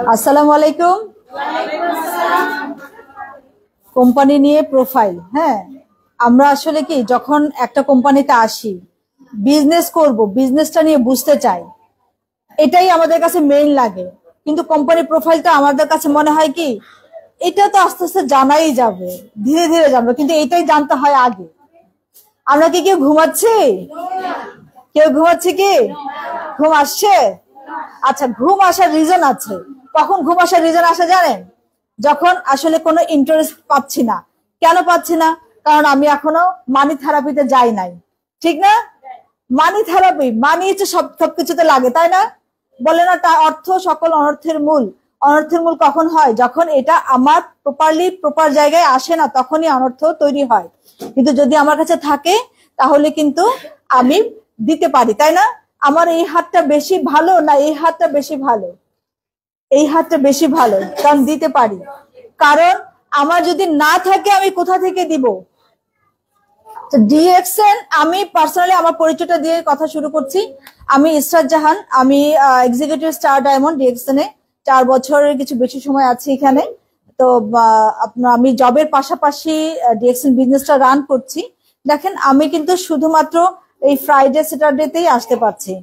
আসসালামু আলাইকুম। কোম্পানি নিয়ে প্রোফাইল। হ্যাঁ, আমরা আসলে কি যখন একটা কোম্পানিতে আসি, বিজনেস করব, বিজনেসটা নিয়ে বুঝতে চাই, এটাই আমাদের কাছে মেইন লাগে। কিন্তু কোম্পানি প্রোফাইলটা আমাদের কাছে মনে হয় কি এটা তো আস্তে আস্তে জানাই যাবে, ধীরে ধীরে জানবো, কিন্তু এটাই জানতে হয় আগে। আমরা কি কেউ ঘুমাচ্ছি? কেউ ঘুমাচ্ছে কি? ঘুম আসছে? আচ্ছা, ঘুম আসার রিজন আছে। কখন ঘুম আসার রিজন আসে জানেন? যখন আসলে কোনো ইন্টারেস্ট পাচ্ছি না। কেন পাচ্ছি না? কারণ আমি এখনো মানি থেরাপিতে যাই নাই, ঠিক না? মানি থেরাপি, মানি হচ্ছে সবকিছুতে লাগে, তাই না? বলে না, তার অর্থ সকল অনর্থের মূল। অনর্থের মূল কখন হয়? যখন এটা আমার প্রপার জায়গায় আসে না, তখনই অনর্থ তৈরি হয়। কিন্তু যদি আমার কাছে থাকে তাহলে কিন্তু আমি দিতে পারি, তাই না? আমার এই হাতটা বেশি ভালো না এই হাতটা বেশি ভালো? এই হাতটা বেশি ভালো, কারণ দিতে পারি। কারণ আমার যদি না থাকে আমি কোথা থেকে দিব? ডিএক্সএন, আমি পার্সোনালি আমার পরিচয়টা দিয়ে কথা শুরু করছি। আমি ইসরাত জাহান, আমি এক্সিকিউটিভ স্টার ডায়মন্ড ডিএক্সএন এ 4 বছরের কিছু বেশি সময় আছি এখানে। তো আপনার আমি জবের পাশাপাশি ডিএক্সএন বিজনেসটা রান করছি। দেখেন, আমি কিন্তু শুধুমাত্র এই ফ্রাইডে স্যাটারডেতেই আসতে পারছি।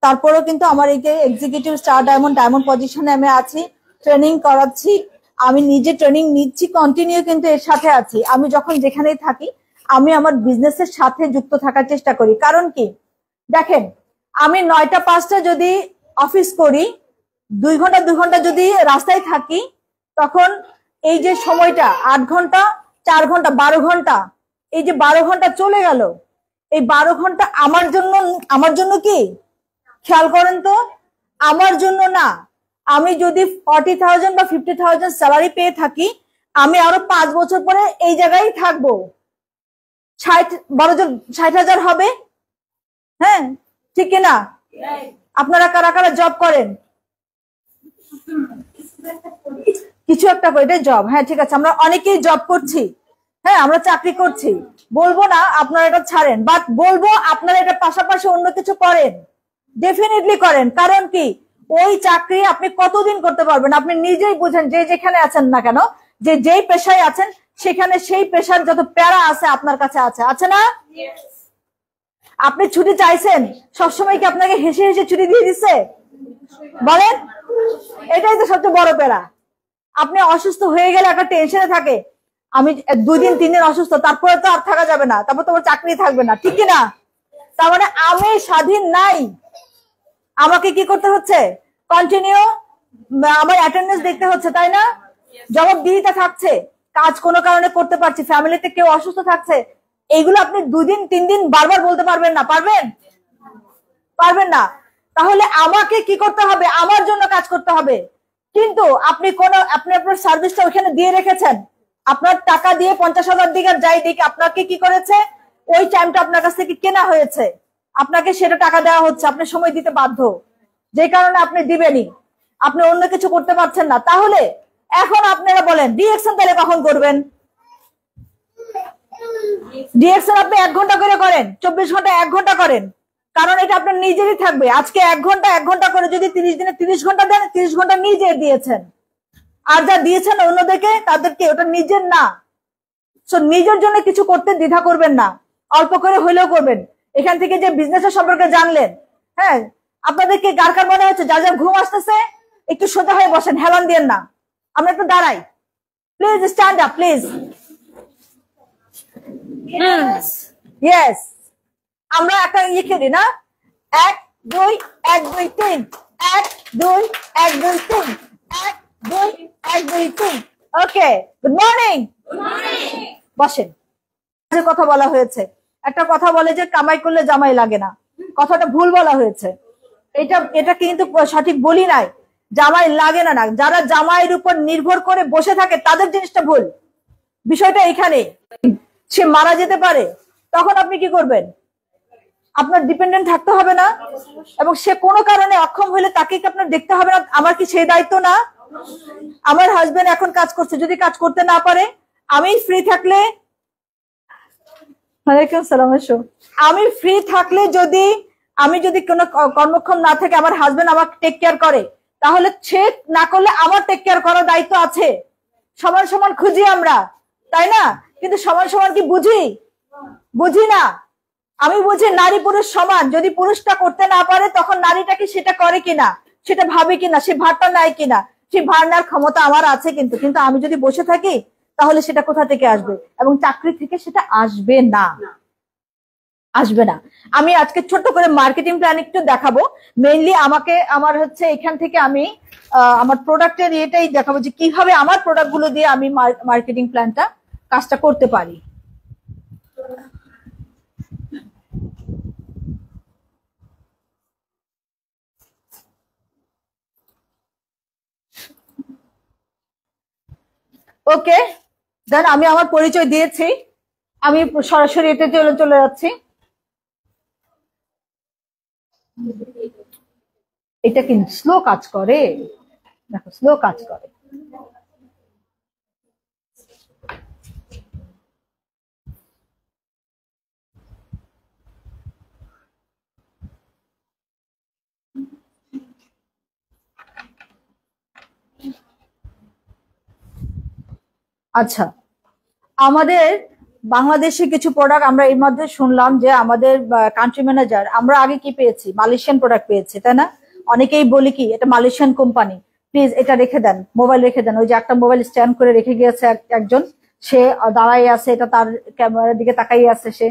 তারপরেও কিন্তু আমার এই যে এক্সিকিউটিভ স্টার ডায়মন্ড পজিশনে আমি আছি, ট্রেনিং করাচ্ছি, আমি নিজে ট্রেনিং নিচ্ছি, কন্টিনিউ কিন্তু এর সাথে আছি। আমি যখন যেখানেই থাকি আমি আমার বিজনেসের সাথে যুক্ত থাকার চেষ্টা করি। কারণ কি, দেখেন, আমি 9টা 5টা যদি অফিস করি, 2 ঘন্টা যদি রাস্তায় থাকি, তখন এই যে সময়টা 8 ঘন্টা 4 ঘন্টা 12 ঘন্টা, এই যে 12 ঘন্টা চলে গেল, এই 12 ঘন্টা আমার জন্য কি? খেয়াল করেন তো, আমার জন্য না। আমি যদি 40,000 বা 50,000 স্যালারি পেয়ে থাকি, আমি আরো 5 বছর পরে এই জায়গায় থাকবো। 60,000 হবে। হ্যাঁ, ঠিক কিনা? আপনারা কারা কারা জব করেন? কিছু একটা করে, এটাই জব। হ্যাঁ, ঠিক আছে, আমরা অনেকেই জব করছি। হ্যাঁ, আমরা চাকরি করছি। বলবো না আপনারা এটা ছাড়েন, বাট বলবো আপনারা এটা পাশাপাশি অন্য কিছু করেন, ডেফিনেটলি করেন। কারণ কি, ওই চাকরি আপনি কতদিন করতে পারবেন? আপনি নিজেই বুঝেন, যে যেখানে আছেন না কেন, যে যেই পেশায় আছেন সেখানে সেই পেশার যত প্যারা আছে আপনার কাছে আছে না? আপনি ছুটি চাইছেন, সবসময় কি আপনাকে হেসে হেসে ছুটি দিয়ে দিচ্ছে? বলেন, এটাই তো সবচেয়ে বড় প্যারা। আপনি অসুস্থ হয়ে গেলে একটা টেনশনে থাকে, আমি 2 দিন 3 দিন অসুস্থ, তারপরে তো আর থাকা যাবে না, তারপর তোমার চাকরি থাকবে না, ঠিক কিনা? তার মানে আমি স্বাধীন নাই। আমাকে কি করতে হচ্ছে? কন্টিনিউ আমার অ্যাটেন্ডেন্স দেখতে হচ্ছে, তাই না? জবাবদিহিতা থাকছে, কাজ কোনো কারণে করতে পারছি, ফ্যামিলিতে কেউ অসুস্থ থাকছে, এইগুলো আপনি 2 দিন 3 দিন বারবার বলতে পারবেন না? পারবেন না। তাহলে আমাকে কি করতে হবে? আমার জন্য কাজ করতে হবে। কিন্তু আপনি আপনার সার্ভিসটা ওখানে দিয়ে রেখেছেন, আপনার টাকা দিয়ে 50,000 দিক আর যাই দিক, আপনাকে কি করেছে? ওই টাইমটা আপনার কাছ থেকে কেনা হয়েছে, আপনাকে সেটা টাকা দেওয়া হচ্ছে, আপনি সময় দিতে বাধ্য, যে কারণে আপনি দিবেনই। আপনি অন্য কিছু করতে পারছেন না। তাহলে এখন আপনারা বলেন, ডিএকশন তাহলে কখন করবেন? ডিএকশন আপনি 1 ঘন্টা করে করেন, 24 ঘন্টা 1 ঘন্টা করেন, কারণ এটা আপনার নিজেরই থাকবে। আজকে 1 ঘন্টা করে যদি 30 দিনে 30 ঘন্টা দেন, 30 ঘন্টা নিজে দিয়েছেন। আর যা দিয়েছেন অন্যদেরকে, তাদেরকে, ওটা নিজের না। সো নিজের জন্য কিছু করতে দ্বিধা করবেন না, অল্প করে হইলেও করবেন। এখান থেকে যে বিজনেসের সম্পর্কে জানলেন, হ্যাঁ, আপনাদেরকে কার কার মনে হচ্ছে যার যার ঘুম আসতেছে একটু সোজা হয়ে বসেন, হেলান দিয়েন না। আমরা একটু দাঁড়াই, please stand up, please. Yes, আমরা একটা ইয়ে খেলি না, 1 2 1 2 3, 1 2 1 2 3, 1 2 1 2 3। ওকে, গুড মর্নিং। বসেন। যে কথা বলা হয়েছে, একটা কথা বলে যে কামাই করলে জামাই লাগে না, কথাটা ভুল বলা হয়েছে। এটা কিন্তু সঠিক বলি নাই। জামাই লাগে না, যারা জামাইয়ের উপর নির্ভর করে বসে থাকে তাদের জিনিসটা ভুল। বিষয়টা এখানে, সে মারা যেতে পারে, তখন আপনি কি করবেন? আপনার ডিপেন্ডেন্ট থাকতে হবে না? এবং সে কোনো কারণে অক্ষম হলে তাকে কি আপনার দেখতে হবে না? আমার কি সেই দায়িত্ব না? আমার হাজবেন্ড এখন কাজ করছে, যদি কাজ করতে না পারে, আমি ফ্রি থাকলে, ওয়ালাইকুম সালাম, আমি ফ্রি থাকলে, আমি যদি কোনো কর্মক্ষম না থাকে, আমার হাজবেন্ড আমাকে টেক কেয়ার করে, তাহলে সে না করলে আমার টেক কেয়ার করার দায়িত্ব আছে। সমান সমান খুঁজি আমরা, তাই না? কিন্তু সমান সমান কি বুঝি না। আমি বুঝি নারী পুরুষ সমান। যদি পুরুষটা করতে না পারে তখন নারীটা কি সেটা করে কিনা, সেটা ভাবে কিনা, সে ভারটা নেয় কিনা, সেই ভার নেওয়ার ক্ষমতা আমার আছে। কিন্তু আমি যদি বসে থাকি তাহলে সেটা কোথা থেকে আসবে? এবং চাকরি থেকে সেটা আসবে না। আমি আজকে ছোট্ট করে মার্কেটিং প্ল্যান একটু দেখাবো। মেইনলি আমার হচ্ছে এখান থেকে আমি আমার প্রোডাক্টের এটাই দেখাবো যে কিভাবে আমার প্রোডাক্ট গুলো দিয়ে আমি মার্কেটিং প্ল্যানটা কাজটা করতে পারি। ওকে, দেন আমি আমার পরিচয় দিয়েছি, আমি সরাসরি এতে চলে যাচ্ছি। এটা কি স্লো কাজ করে? দেখো স্লো কাজ করে। আচ্ছা, আমাদের বাংলাদেশে কিছু প্রোডাক্ট আমরা এর মধ্যে শুনলাম যে আমাদের কান্ট্রি ম্যানেজার, আমরা আগে কি পেয়েছি? মালয়েশিয়ান প্রোডাক্ট পেয়েছি, তাই না? অনেকেই বলি কি এটা মালয়েশিয়ান কোম্পানি, প্লিজ এটা রেখে দেন, মোবাইল রেখে দেন। ওই যে একটা মোবাইল স্ট্যান্ড করে রেখে গিয়েছে একজন, সে দাঁড়াই আছে, এটা তার ক্যামেরার দিকে তাকাই আছে, সে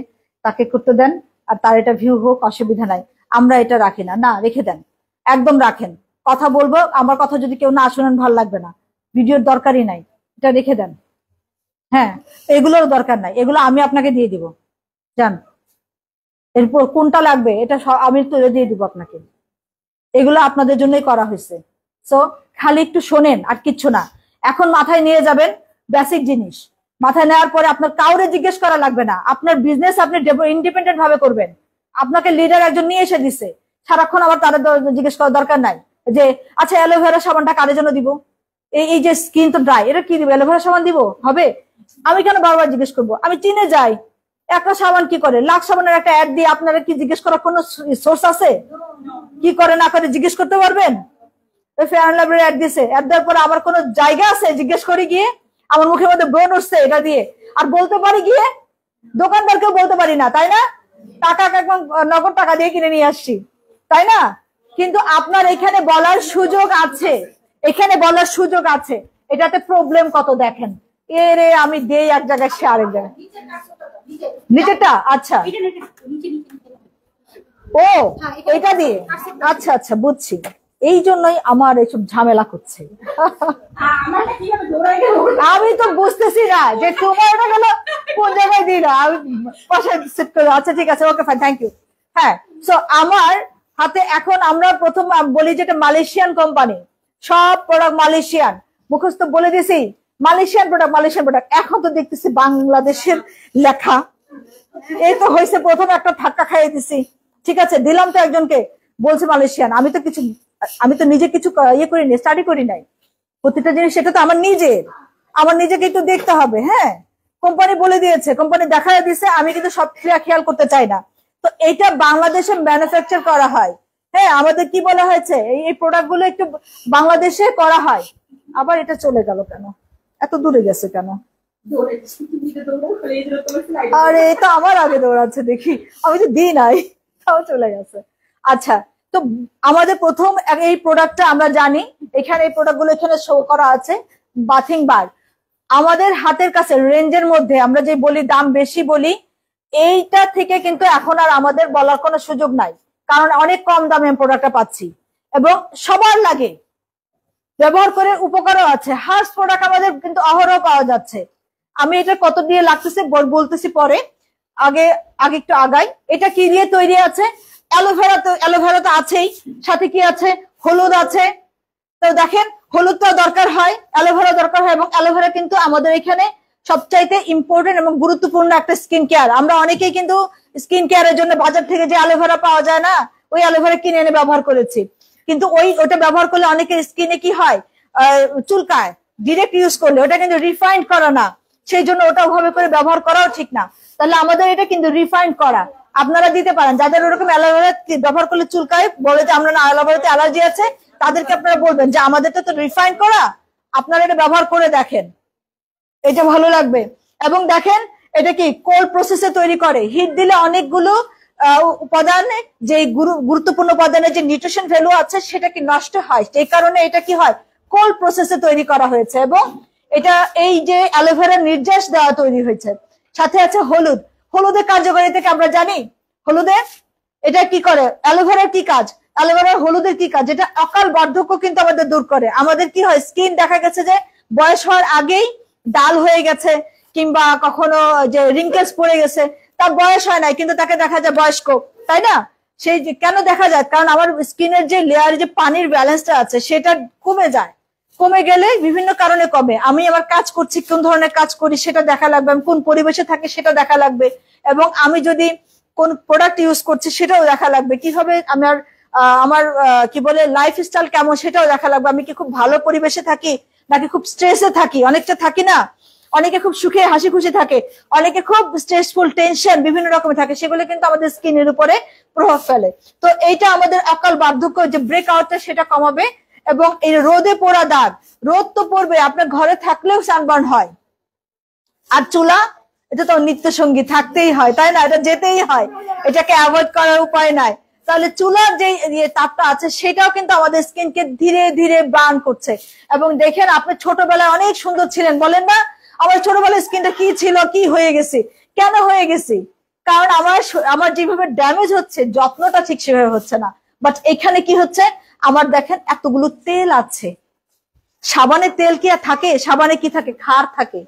তাকে করতে দেন আর তার এটা ভিউ হোক, অসুবিধা নাই। আমরা এটা রাখি না, না রেখে দেন, একদম রাখেন। কথা বলবো, আমার কথা যদি কেউ না শুনেন ভালো লাগবে না, ভিডিওর দরকারই নাই, এটা রেখে দেন। হ্যাঁ, এগুলোর দরকার নাই, এগুলো আমি আপনাকে দিয়ে দিব, জান। এরপর কোনটা লাগবে এটা আমি তুলে দিয়ে দিব আপনাকে, এগুলো আপনাদের জন্যই করা হয়েছে। সো খালি একটু শোনেন আর কিচ্ছু না। এখন মাথায় নিয়ে যাবেন বেসিক জিনিস, মাথায় নেওয়ার পরে আপনার কাউরে জিজ্ঞেস করা লাগবে না। আপনার বিজনেস আপনি ইন্ডিপেন্ডেন্ট ভাবে করবেন। আপনাকে লিডার একজন নিয়ে এসে দিছে, সারাক্ষণ আবার তাদের জিজ্ঞেস করার দরকার নাই যে আচ্ছা অ্যালোভেরা সাবানটা কাদের জন্য দিব, এই যে স্কিন তো ড্রাই, এটা কি দিব, অ্যালোভেরা সাবান দিব হবে? আমি কেন বারবার জিজ্ঞেস করবো? আমি চিনে যাই একটা সাবান কি করে, লাখ সাবানের একটা অ্যাড দিয়ে আপনারা কি জিজ্ঞেস করার কোনো সোর্স আছে? কি করে না করে জিজ্ঞেস করতে পারবেন? ফেয়ার লাভলি অ্যাড দিছে, অ্যাড দেওয়ার পরে আমার কোনো জায়গা আছে জিজ্ঞেস করি গিয়ে? আমার মুখের মধ্যে ব্রণ উঠছে এটা দিয়ে, আর বলতে পারি গিয়ে? দোকানদারকেও বলতে পারি না, তাই না? টাকা একদম নগদ টাকা দিয়ে কিনে নিয়ে আসছি, তাই না? কিন্তু আপনার এখানে বলার সুযোগ আছে, এখানে বলার সুযোগ আছে। এটাতে প্রবলেম কত দেখেন, এরে আমি দেই এক জায়গায়, সে আরেক জায়গায়। নিচেরটা? আচ্ছা, ও এটা দিয়ে, আচ্ছা আচ্ছা বুঝছি, এই জন্যই আমার এইসব ঝামেলা করছে। আমি তো বুঝতেছি না যে তোমার ওটা গেল কোন জায়গায় দিই না, আমি পাশে সেট করে। আচ্ছা ঠিক আছে, ওকে ফাইন, থ্যাংক ইউ। হ্যাঁ, সো আমার হাতে এখন আমরা প্রথম বলি যেটা মালয়েশিয়ান কোম্পানি, সব প্রোডাক্ট মালয়েশিয়ান, মুখস্থ বলে দিছি মালয়েশিয়ান প্রোডাক্ট। এখন তো দেখতেছি বাংলাদেশের লেখা, এই তো হয়েছে, প্রথম একটা ধাক্কা খাইয়ে দিছি। ঠিক আছে, দিলাম তো একজনকে, বলছে মালয়েশিয়ান। আমি তো নিজে কিছু ইয়ে করিনি, স্টাডি করি নাই প্রতিটা জিনিস, সেটা তো আমার নিজেকে একটু দেখতে হবে। হ্যাঁ, কোম্পানি বলে দিয়েছে, কোম্পানি দেখায় দিয়েছে, আমি কিন্তু সব খেয়াল করতে চাই না। তো এটা বাংলাদেশে ম্যানুফ্যাকচার করা হয়। হ্যাঁ, আমাদের কি বলা হয়েছে, এই প্রোডাক্ট গুলো একটু বাংলাদেশে করা হয়। আবার এটা চলে গেল কেন, এত দূরে গেছে কেন? আরে এটা আমার আগে দৌড়াচ্ছে দেখি, আমি তো দিই নাই, তাও চলে গেছে। আচ্ছা, তো আমাদের প্রথম এই প্রোডাক্টটা আমরা জানি, এখানে এই প্রোডাক্ট গুলো এখানে শো করা আছে, বাথিং বার। আমাদের হাতের কাছে রেঞ্জের মধ্যে আমরা যে বলি দাম বেশি বলি, এইটা থেকে কিন্তু এখন আর আমাদের বলার কোনো সুযোগ নাই, কারণ অনেক কম দামে প্রোডাক্টটা পাচ্ছি এবং সবার লাগে, ব্যবহার করে উপকারও আছে। হার্স প্রোডাক্ট আমাদের কিন্তু অহরহ পাওয়া যাচ্ছে। আমি এটা কত দিয়ে লাগতেছে বলতেছি পরে, আগে একটু আগাই। এটা কি দিয়ে তৈরি আছে? অ্যালোভেরা তো আছেই, সাথে কি আছে? হলুদ আছে। তো দেখেন, হলুদটা দরকার হয়, অ্যালোভেরা দরকার হয়, এবং অ্যালোভেরা কিন্তু আমাদের এখানে সবচাইতে ইম্পর্টেন্ট এবং গুরুত্বপূর্ণ একটা স্কিন কেয়ার। আমরা অনেকেই কিন্তু স্কিন কেয়ারের জন্য বাজার থেকে যে অ্যালোভেরা পাওয়া যায় না, ওই অ্যালোভেরা কিনে এনে ব্যবহার করেছি। কিন্তু ওটা ব্যবহার করলে অনেকের স্কিনে কি হয়, চুলকায় ডিরেক্ট ইউজ করলে। ওটা কিন্তু রিফাইন্ড করা না, সেই জন্য ওটা ওভাবে করে ব্যবহার করাও ঠিক না। তাহলে আমাদের এটা কিন্তু রিফাইন্ড করা, আপনারা দিতে পারেন। যাদের ওরকম অ্যালোভেরা ব্যবহার করলে চুলকায়, বলে যে আমরা না অ্যালোভেরাতে অ্যালার্জি আছে, তাদেরকে আপনারা বলবেন যে আমাদেরটা তো রিফাইন করা, আপনারা এটা ব্যবহার করে দেখেন, এটা ভালো লাগবে। এবং দেখেন এটা কি কোল্ড প্রসেসে তৈরি করে, হিট দিলে অনেকগুলো উপাদান, যে গুরুত্বপূর্ণ উপাদানের যে নিউট্রিশন ভ্যালু আছে সেটা কি নষ্ট হয়, সেই কারণে এটা কি হয় কোল্ড প্রসেসে তৈরি করা হয়েছে। এবং এটা এই যে অ্যালোভেরা নির্যাস দেওয়া তৈরি হয়েছে। সাথে আছে হলুদ, হলুদের কার্যকারিতাকে আমরা জানি। হলুদের এটা কি করে, অ্যালোভেরার কি কাজ, অ্যালোভেরার হলুদের কি কাজ, যেটা অকাল বার্ধক্য কিন্তু আমাদের দূর করে। আমাদের কি হয় স্কিন দেখা গেছে যে বয়স হওয়ার আগেই ডাল হয়ে গেছে, কিংবা কখনো যে রিঙ্কেলস পড়ে গেছে, তার বয়স হয় নাই কিন্তু তাকে দেখা যায় বয়স্ক, তাই না? সেই কেন দেখা যায়, কারণ আমার স্কিনের যে লেয়ার, যে পানির ব্যালেন্সটা আছে সেটা কমে যায়। কমে গেলে বিভিন্ন কারণে কমে। আমি আমার কাজ করছি, কোন ধরনের কাজ করি সেটা দেখা লাগবে, আমি কোন পরিবেশে থাকি সেটা দেখা লাগবে, এবং আমি যদি কোন প্রোডাক্ট ইউজ করছি সেটাও দেখা লাগবে, কিভাবে আমার কি বলে লাইফস্টাইল কেমন সেটাও দেখা লাগবে। আমি কি খুব ভালো পরিবেশে থাকি নাকি খুব স্ট্রেসে থাকি, অনেকটা থাকি না, অনেকে খুব সুখে হাসি খুশি থাকে, অনেকে খুব স্ট্রেসফুল টেনশন বিভিন্ন রকমের থাকে, সেগুলো কিন্তু আমাদের স্কিনের উপরে প্রভাব ফেলে। তো এইটা আমাদের অকাল বার্ধক্য যে ব্রেক আউটটা সেটা কমাবে। এবং এই রোদে পোড়া দাগ, রোদ তো পড়বে, আপনার ঘরে থাকলেও সানবার্ন হয়। আর চুলা, এটা তো নিত্য সঙ্গী, থাকতেই হয়, তাই না? এটা যেতেই হয়, এটাকে অ্যাভয়েড করার উপায় নাই। তাহলে চুলার যে তাপটা আছে সেটাও কিন্তু আমাদের স্কিনকে ধীরে ধীরে বার্ন করছে। এবং দেখেন আপনি ছোটবেলায় অনেক সুন্দর ছিলেন, বলেন না আমার ছোটবেলায় স্কিনটা কি ছিল, কি হয়ে গেছি, কেন হয়ে গেছি, কারণ আমার যেভাবে ড্যামেজ হচ্ছে যত্নটা ঠিক সেভাবে হচ্ছে না। বাট এখানে কি হচ্ছে, আমার দেখেন এতগুলো তেল আছে, সাবানের তেল কি আর থাকে, সাবানে কি থাকে, ক্ষার থাকে,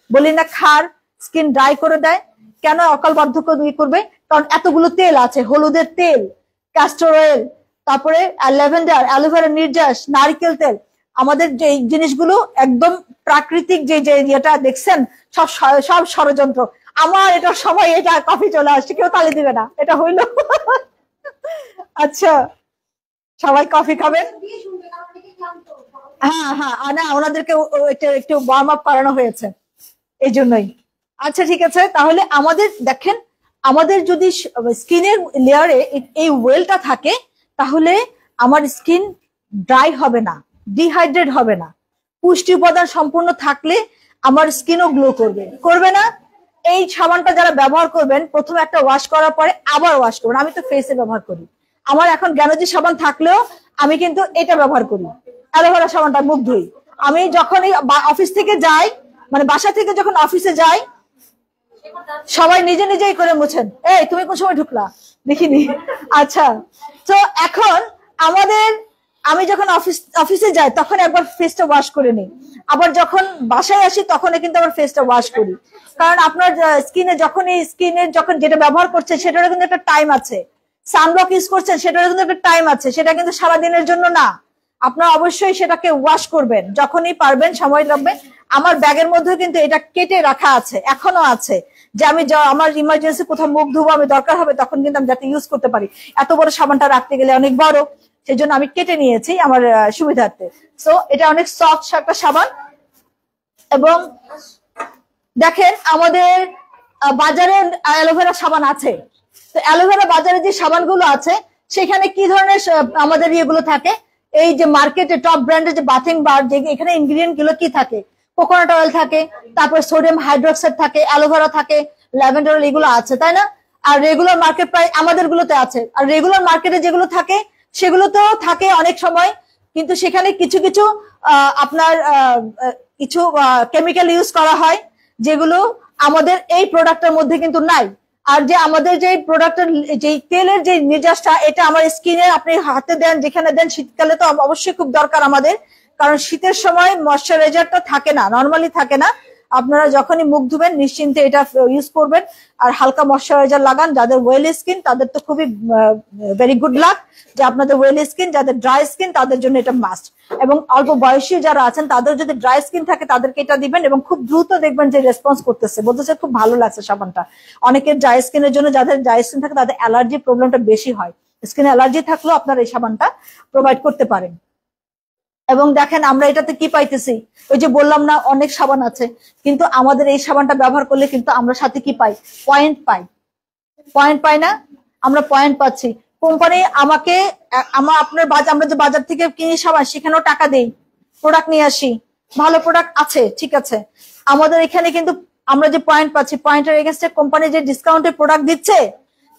বলি না ক্ষার স্কিন ড্রাই করে দেয়। কেন অকাল বার্ধক্য দূর করবে, কারণ এতগুলো তেল আছে, হলুদের তেল, ক্যাস্টর অয়েল, তারপরে ল্যাভেন্ডার, অ্যালোভেরা নির্যাস, নারকেল তেল, আমাদের যে জিনিসগুলো একদম প্রাকৃতিক যে ইয়েটা দেখছেন, সব ষড়যন্ত্র। আমার এটা সময়, এটা কফি চলে আসছে, কেউ তালি দিবে না, এটা হইল। আচ্ছা সবাই কফি খাবেন, হ্যাঁ হ্যাঁ, না ওনাদেরকে একটু ওয়ার্ম আপ করানো হয়েছে এই জন্যই। আচ্ছা ঠিক আছে, তাহলে আমাদের দেখেন, আমাদের যদি স্কিনের লেয়ারে এই ওয়েলটা থাকে তাহলে আমার স্কিন ড্রাই হবে না, ডিহাইড্রেট হবে না, পুষ্টি উপাদান সম্পূর্ণ থাকলে আমার স্কিনও গ্লো করবে, করবে না? এই সাবানটা যারা ব্যবহার করবেন, প্রথমে একটা ওয়াশ করার পরে আবার ওয়াশ করবেন। আমি তো ফেসে ব্যবহার করি, আমার এখন জ্ঞানজি সাবান থাকলেও আমি কিন্তু এটা ব্যবহার করি, অ্যালোভেরা সাবানটা মুখ ধুই। আমি যখনই অফিস থেকে যাই, মানে বাসা থেকে যখন অফিসে যাই, সবাই নিজে নিজেই করে মুছেন, এই তুমি কোন সময় ঢুকলা দেখিনি। আচ্ছা, তো এখন আমি যখন অফিসে যাই তখন একবার ফেসটা ওয়াশ করে নিই, আবার যখন বাসায় আসি তখন কিন্তু আবার ফেসটা ওয়াশ করি। কারণ আপনার স্কিনে যখন যেটা ব্যবহার করছে সেটারও কিন্তু একটা টাইম আছে, সানব্লক ইউজ করছেন সেটারও কিন্তু একটা টাইম আছে, সেটা কিন্তু সারাদিনের জন্য না। আপনারা অবশ্যই সেটাকে ওয়াশ করবেন যখনই পারবেন, সময় লাগবে। আমার ব্যাগের মধ্যে কিন্তু এটা কেটে রাখা আছে, এখনো আছে, যে আমি আমার ইমার্জেন্সি কোথাও মুখ ধুবো, আমি দরকার হবে তখন কিন্তু আমি যাতে ইউজ করতে পারি। এত বড় সাবানটা রাখতে গেলে অনেক বড়, সেই জন্য আমি কেটে নিয়েছি আমার সুবিধার্থে। সো এটা অনেক সফট একটা সাবান। এবং দেখেন আমাদের বাজারে অ্যালোভেরা সাবান আছে, তো অ্যালোভেরা বাজারে যে সাবানগুলো আছে সেখানে কি ধরনের আমাদের ইয়েগুলো থাকে, এই যে মার্কেটে টপ ব্র্যান্ডের যে বাথিং বার, যে এখানে ইনগ্রিডিয়েন্ট গুলো কি থাকে, কোকোনাট অয়েল থাকে, তারপর সোডিয়াম হাইড্রোক্সাইড থাকে, অ্যালোভেরা থাকে, ল্যাভেন্ডার অয়েল, এগুলো আছে, তাই না? আর রেগুলার মার্কেট প্রায় আমাদের গুলোতে আছে। আর রেগুলার মার্কেটে যেগুলো থাকে সেগুলোতেও থাকে অনেক সময়, কিন্তু সেখানে কিছু কিছু আপনার কিছু কেমিক্যাল ইউজ করা হয় যেগুলো আমাদের এই প্রোডাক্টের মধ্যে কিন্তু নাই। আর যে আমাদের যে প্রোডাক্টের যে তেলের যে নির্যাসটা, এটা আমার স্কিনে আপনি হাতে দেন, যেখানে দেন, শীতকালে তো অবশ্যই খুব দরকার আমাদের, কারণ শীতের সময় ময়শ্চারাইজারটা থাকে না, নর্মালি থাকে না। আপনারা যখনই মুখ ধুবেন নিশ্চিন্তে এটা ইউজ করবেন, আর হালকা ময়শ্চারাইজার লাগান। যাদের ওয়েল স্কিন তাদের তো খুবই ভেরি গুড লাক, যে আপনাদের ওয়েল স্কিন। যাদের ড্রাই স্কিন তাদের জন্য এটা মাস্ট। এবং অল্প বয়সী যারা আছেন তাদের যদি ড্রাই স্কিন থাকে তাদেরকে এটা দিবেন, এবং খুব দ্রুত দেখবেন যে রেসপন্স করতেছে, বলতেছে খুব ভালো লাগছে সাবানটা। অনেকের ড্রাই স্কিনের জন্য, যাদের ড্রাই স্কিন থাকে তাদের অ্যালার্জি প্রবলেমটা বেশি হয়, স্কিন অ্যালার্জি থাকলেও আপনারা এই সাবানটা প্রোভাইড করতে পারেন। এবং দেখেন আমরা এটাতে কি পাইতেছি, ওই যে বললাম না অনেক সাবান আছে, কিন্তু আমাদের এই সাবানটা ব্যবহার করলে কিন্তু আমরা সাথে কি পাই, পয়েন্ট পাই, পয়েন্ট পাই না? আমরা পয়েন্ট পাচ্ছি। কোম্পানি আমাকে আপনার আমরা যে বাজার থেকে কিনি সাবান সেখানেও টাকা দেই, প্রোডাক্ট নিয়ে আসি, ভালো প্রোডাক্ট আছে, ঠিক আছে। আমাদের এখানে কিন্তু আমরা যে পয়েন্ট পাচ্ছি, পয়েন্টের এগেনস্টে কোম্পানি যে ডিসকাউন্টে প্রোডাক্ট দিচ্ছে,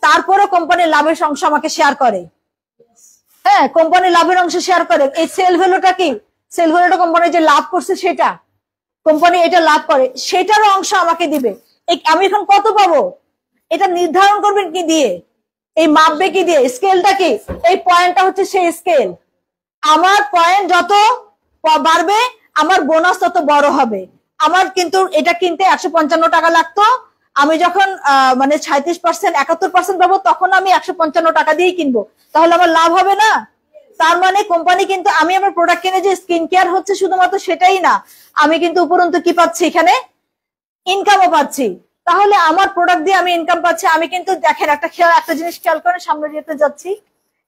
তারপরে কোম্পানির লাভের অংশ আমাকে শেয়ার করে। হ্যাঁ, কোম্পানি লাভের অংশ শেয়ার করে। এই সেল ভ্যালুটা কি? সেল ভ্যালুটা কোম্পানি যে লাভ করছে সেটা, কোম্পানি এটা লাভ করে সেটারও অংশ আমাকে দিবে। আমি এখন কত পাবো এটা নির্ধারণ করবেন কি দিয়ে? এই মাপবে কি দিয়ে? স্কেলটা কি? এই পয়েন্টটা হচ্ছে সেই স্কেল। আমার পয়েন্ট যত বাড়বে আমার বোনাস তত বড় হবে। আমার কিন্তু এটা কিনতে 155 টাকা লাগতো, আমি যখন মানে 37% 71% পাবো তখন আমি 155 টাকা দিয়েই কিনবো, তাহলে আমার লাভ হবে না? তার মানে কোম্পানি কিন্তু আমি আমার প্রোডাক্ট কিনে যে স্কিন কেয়ার হচ্ছে শুধুমাত্র সেটাই না, আমি কিন্তু উপরন্তু কি পাচ্ছি এখানে? ইনকামও পাচ্ছি। তাহলে আমার প্রোডাক্ট দিয়ে আমি ইনকাম পাচ্ছি। আমি কিন্তু দেখেন একটা জিনিস খেয়াল করেন, সামনে যেতে যাচ্ছি,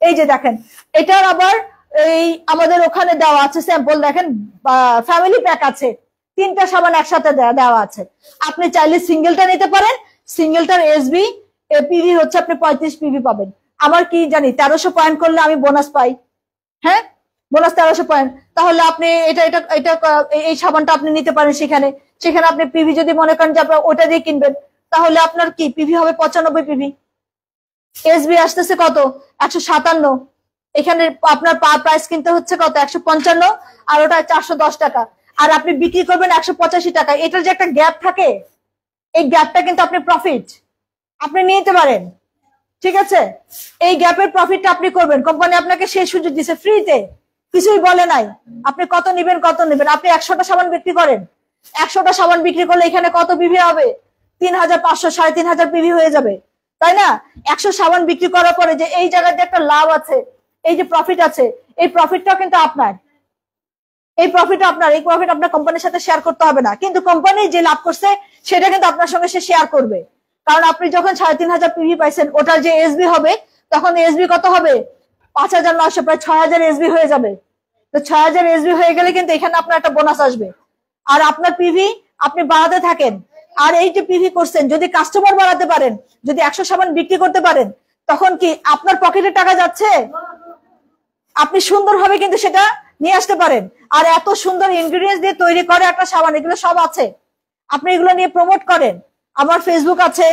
এই যে দেখেন এটার আবার এই আমাদের ওখানে দেওয়া আছে স্যাম্পল, দেখেন ফ্যামিলি প্যাক আছে, 3টা সাবান একসাথে দেওয়া আছে। আপনি চাইলে সিঙ্গেলটা নিতে পারেন, সিঙ্গেলটার এসবি পিভি হচ্ছে আপনি 35 পিভি পাবেন। আমার কি জানি 1300 পয়েন্ট করলে আমি বোনাস পাই। হ্যাঁ, বোনাস 1300 পয়েন্ট। তাহলে আপনি এটা এটা এটা এই সাবানটা আপনি নিতে পারেন। সেখানে আপনি পিভি যদি মনে করেন যে আপনার ওটা দিয়ে কিনবেন, তাহলে আপনার কি পিভি হবে 95 পিভি। এসবি আসতেছে কত? 157। এখানে আপনার পার প্রাইস কিনতে হচ্ছে কত? 155, আর ওটা 410 টাকা, আর আপনি বিক্রি করবেন 185 টাকা। এটার যে একটা গ্যাপ থাকে, এই গ্যাপটা কিন্তু আপনি প্রফিট আপনি নিতে পারেন, ঠিক আছে। এই গ্যাপের প্রফিটটা আপনি করবেন। কোম্পানি আপনাকে সেই সুযোগ দিছে ফ্রিতে, কিছুই বলে নাই। আপনি কত নিবেন? আপনি 100টা সাবান বিক্রি করেন, 100টা সাবান বিক্রি করলে এখানে কত পিভি হবে? 3500 3500 পিভি হয়ে যাবে, তাই না? 100 সাবান বিক্রি করার পরে যে এই জায়গায় যে একটা লাভ আছে, এই যে প্রফিট আছে, এই প্রফিটটাও কিন্তু আপনার। এই প্রফিট আপনার কোম্পানির সাথে শেয়ার করতে হবে না, কিন্তু কোম্পানি যে লাভ করছে সেটা কিন্তু আপনার সঙ্গে সে শেয়ার করবে। কারণ আপনি যখন 3500 পিভি পাইছেন, ওটার যে এসবি হবে, তখন এসবি কত হবে? 5900, প্রায় 6000 এসবি হয়ে যাবে। তো 6000 এসবি হয়ে গেলে কিন্তু এখানে আপনার একটা বোনাস আসবে। আর আপনার পিভি আপনি বাড়াতে থাকেন। আর এই যে পিভি করছেন, যদি কাস্টমার বাড়াতে পারেন, যদি 100 সাবান বিক্রি করতে পারেন, তখন কি আপনার পকেটে টাকা যাচ্ছে? আপনি সুন্দরভাবে কিন্তু সেটা নিয়ে আসতে পারেন। আর এত সুন্দর ইনগ্রিডিয়েন্টস দিয়ে তৈরি করে একটা সাবান, এগুলো সব আছে। আপনি এগুলো নিয়ে প্রমোট করেন। আমার ফেসবুক আছে,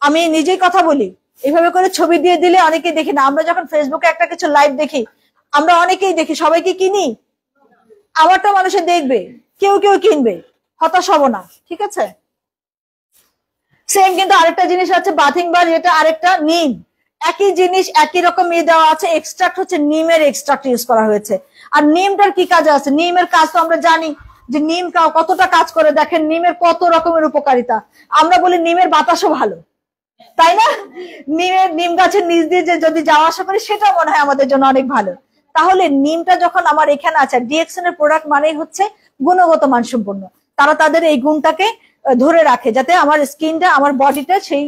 আমি নিজেই কথা বলি, এইভাবে করে ছবি দিয়ে দিলে অনেকেই দেখি না। আমরা যখন ফেসবুকে একটা কিছু লাইভ দেখি, আমরা অনেকেই দেখি, সবাইকে কিনি? আমারটা মানুষে দেখবে, কেউ কেউ কিনবে, হতাশ হব না, ঠিক আছে। সেম কিন্তু আরেকটা জিনিস আছে বাথিং বার, যেটা আরেকটা নিম, একই জিনিস একই রকম দেওয়া আছে। এক্সট্রাক্ট হচ্ছে নিমের এক্সট্রাক্ট ইউজ করা হয়েছে। আর নিমটার কি কাজ আছে? নিমের কাজ তো আমরা জানি যে নিম কতটা কাজ করে। দেখেন নিমের কত রকমের উপকারিতা। আমরা বলি নিমের বাতাসও ভালো, তাই না? নিম গাছের নিচ দিয়ে যদি যাওয়া আসা করি, সেটা মনে হয় আমাদের জন্য অনেক ভালো। তাহলে নিমটা যখন আমার এখানে আছে, ডিএক্সএন এর প্রোডাক্ট মানেই হচ্ছে গুণগত মানসম্পন্ন। তারা তাদের এই গুণটাকে ধরে রাখে, যাতে আমার স্কিনটা, আমার বডিটা সেই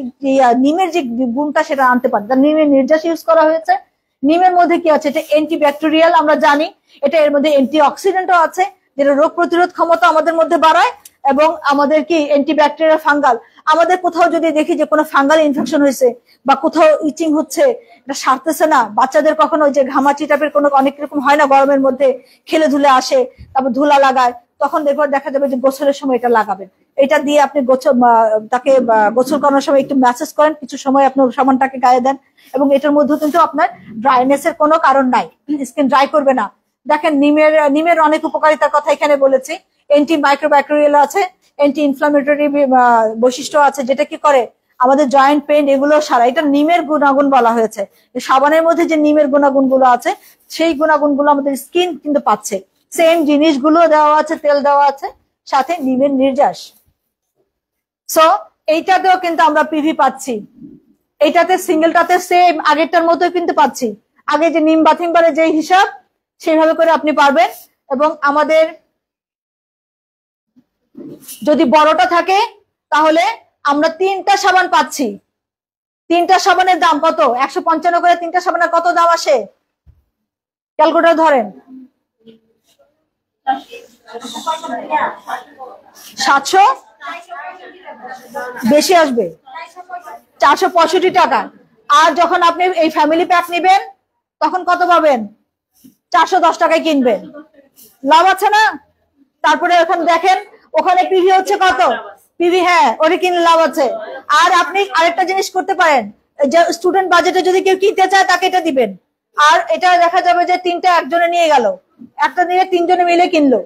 নিমের যে গুণটা সেটা আনতে পারে। নিমের নির্যাস ইউজ করা হয়েছে। নিমের মধ্যে কি আছে? এটা অ্যান্টিব্যাকটেরিয়াল, আমরা জানি। এটা এর মধ্যে অ্যান্টিঅক্সিডেন্টও আছে, যেটা রোগ প্রতিরোধ ক্ষমতা আমাদের মধ্যে বাড়ায়, এবং আমাদের কি অ্যান্টিব্যাকটেরিয়াল, ফাঙ্গাল। আমাদের কোথাও যদি দেখি যে কোনো ফাঙ্গাল ইনফেকশন হয়েছে, বা কোথাও ইচিং হচ্ছে, এটা সারতেছে না, বাচ্চাদের কখনো যে ঘামাচি টাইপের কোনো অনেক রকম হয় না, গরমের মধ্যে খেলে ধুলে আসে, তারপর ধুলা লাগায়, তখন দেখা যাবে যে গোসলের সময় এটা লাগাবেন। এটা দিয়ে আপনি তাকে গোসল করানোর সময় একটু ম্যাসেজ করেন, কিছু সময় আপনি সাবানটাকে গায়ে দেন, এবং এটার মধ্যে কিন্তু আপনার ড্রাইনেস এর কোনো কারণ নাই, স্কিন ড্রাই করবে না। দেখেন নিমের অনেক উপকারিতার কথা এখানে বলেছি। অ্যান্টি মাইক্রোব্যাকটেরিয়াল আছে, অ্যান্টি ইনফ্লামেটরি বৈশিষ্ট্য আছে, যেটা কি করে আমাদের জয়েন্ট পেইন এগুলো সারা। এটা নিমের গুণাগুণ বলা হয়েছে। সাবানের মধ্যে যে নিমের গুণাগুণ গুলো আছে, সেই গুণাগুণ গুলো আমাদের স্কিন কিন্তু পাচ্ছে। সেম জিনিসগুলো দেওয়া আছে, তেল দেওয়া আছে, সাথে নিমের নির্যাস। সো এইটাতেও কিন্তু আমরা পিভি পাচ্ছি। এইটাতে সিঙ্গেলটাতে সেম আগেরটার মতো কিন্তু পাচ্ছি। আগে যে নিম বাথিং বারে যে হিসাব, সেইভাবে করে আপনি পারবেন। এবং আমাদের যদি বড়টা থাকে, তাহলে আমরা 3টা সাবান পাচ্ছি। 3টা সাবানের দাম কত? 155 করে 3টা সাবানের কত দাম আসে? ক্যালকুলেটর ধরেন। 700 বেশি আসবে, 465 টাকা। আর যখন আপনি এই ফ্যামিলি প্যাক নেবেন তখন কত পাবেন? 410 টাকায় কিনবেন, লাভ আছে না? তারপরে ওখানে দেখেন ওখানে পিভি হচ্ছে কত পিভি, হ্যাঁ ওটা কিনলে লাভ আছে। আর আপনি আরেকটা জিনিস করতে পারেন, যে স্টুডেন্ট বাজেটে যদি কেউ কিনতে চায় তাকে এটা দিবেন, আর এটা দেখা যাবে যে 3টা একজনে নিয়ে গেল, একটা নিয়ে 3জনে মিলে কিনলো,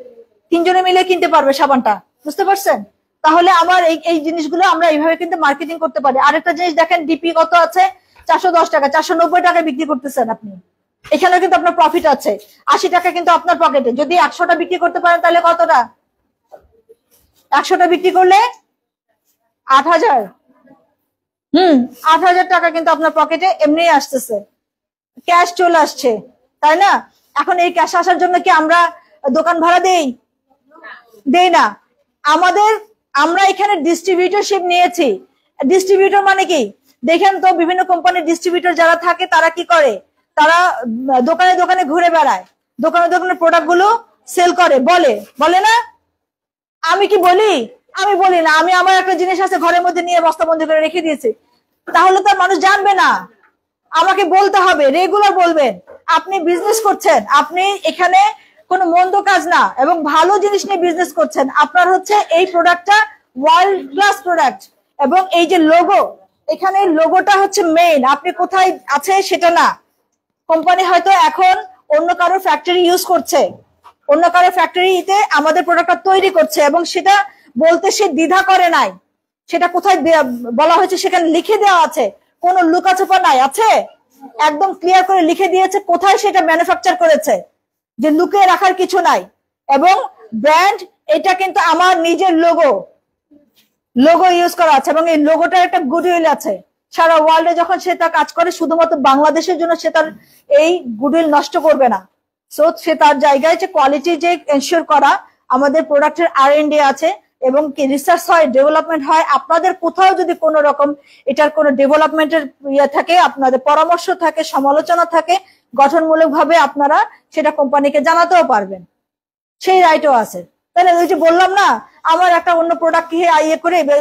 3জনে মিলে কিনতে পারবে সাবানটা, বুঝতে পারছেন? তাহলে আমার এই জিনিসগুলো আমরা এইভাবে কিন্তু মার্কেটিং করতে পারি। আরেকটা জিনিস দেখেন, ডিপি কত আছে? 410 টাকা, 490 টাকায় বিক্রি করতেছেন আপনি। এখানে কিন্তু আপনার প্রফিট আছে, 80 টাকা কিন্তু আপনার পকেটে। যদি 100টা বিক্রি করতে পারেন তাহলে কতটা? 100টা বিক্রি করলে 8,000। 8,000 টাকা কিন্তু আপনার পকেটে এমনি আসতেছে, ক্যাশ চলে আসছে, তাই না? এখন এই ক্যাশ আসার জন্য কি আমরা দোকান ভাড়া দেই না? আমরা এখানে ডিস্ট্রিবিউটরশিপ নিয়েছি। ডিস্ট্রিবিউটর মানে কি দেখেন তো, বিভিন্ন কোম্পানির ডিস্ট্রিবিউটর যারা থাকে তারা কি করে, তারা দোকানে দোকানে ঘুরে বেড়ায়, দোকানে দোকানে প্রোডাক্ট গুলো সেল করে, বলে না? আমি কি বলি? আমি বলি না। আমি আমার একটা জিনিস আছে ঘরের মধ্যে নিয়ে বস্তাবন্দি করে রেখে দিয়েছি, তাহলে তো মানুষ জানবে না। আমাকে বলতে হবে, রেগুলার বলবেন। আপনি বিজনেস করছেন, আপনি এখানে কোনো মন্দ কাজ না এবং ভালো জিনিস নিয়ে বিজনেস করছেন। আপনার হচ্ছে এই প্রোডাক্টটা ওয়ার্ল্ড ক্লাস প্রোডাক্ট, এবং এই যে লোগো, এখানে লোগোটা হচ্ছে মেইন, আপনি কোথায় আছে সেটা না। কোম্পানি হয়তো এখন অন্য কারো ফ্যাক্টরি ইউজ করছে, অন্য কারো ফ্যাক্টরিতে আমাদের প্রোডাক্টটা তৈরি করছে, এবং সেটা বলতে সে দ্বিধা করে নাই। সেটা কোথায় বলা হয়েছে সেখানে লিখে দেওয়া আছে, কোনো লুকাচোপা নাই, আছে একদম ক্লিয়ার করে লিখে দিয়েছে কোথায় সেটা ম্যানুফ্যাকচার করেছে, যে লুকিয়ে রাখার কিছু নাই। এবং ব্র্যান্ড, এটা কিন্তু আমার নিজের লোগো ইউজ করা আছে, এবং এই লোগোটার একটা গুডউইল আছে। সারা ওয়ার্ল্ডে যখন সে তার কাজ করে, শুধুমাত্র বাংলাদেশের জন্য সে তার এই গুডউইল নষ্ট করবে না। সো সে তার জায়গায় যে কোয়ালিটি যে এনশিওর করা, আমাদের প্রোডাক্টের R&D আছে এবং কি রিসার্চ হয়, ডেভেলপমেন্ট হয়। আপনাদের কোথাও যদি কোনো রকম এটার কোনো ডেভেলপমেন্টের ইয়ে থাকে, আপনাদের পরামর্শ থাকে, সমালোচনা থাকে, গঠনমূলক ভাবে আপনারা সেটা কোম্পানিকে জানাতেও পারবেন, সেই রাইটও আছে। তাহলে ওই যে বললাম না, আমার একটা অন্য প্রোডাক্ট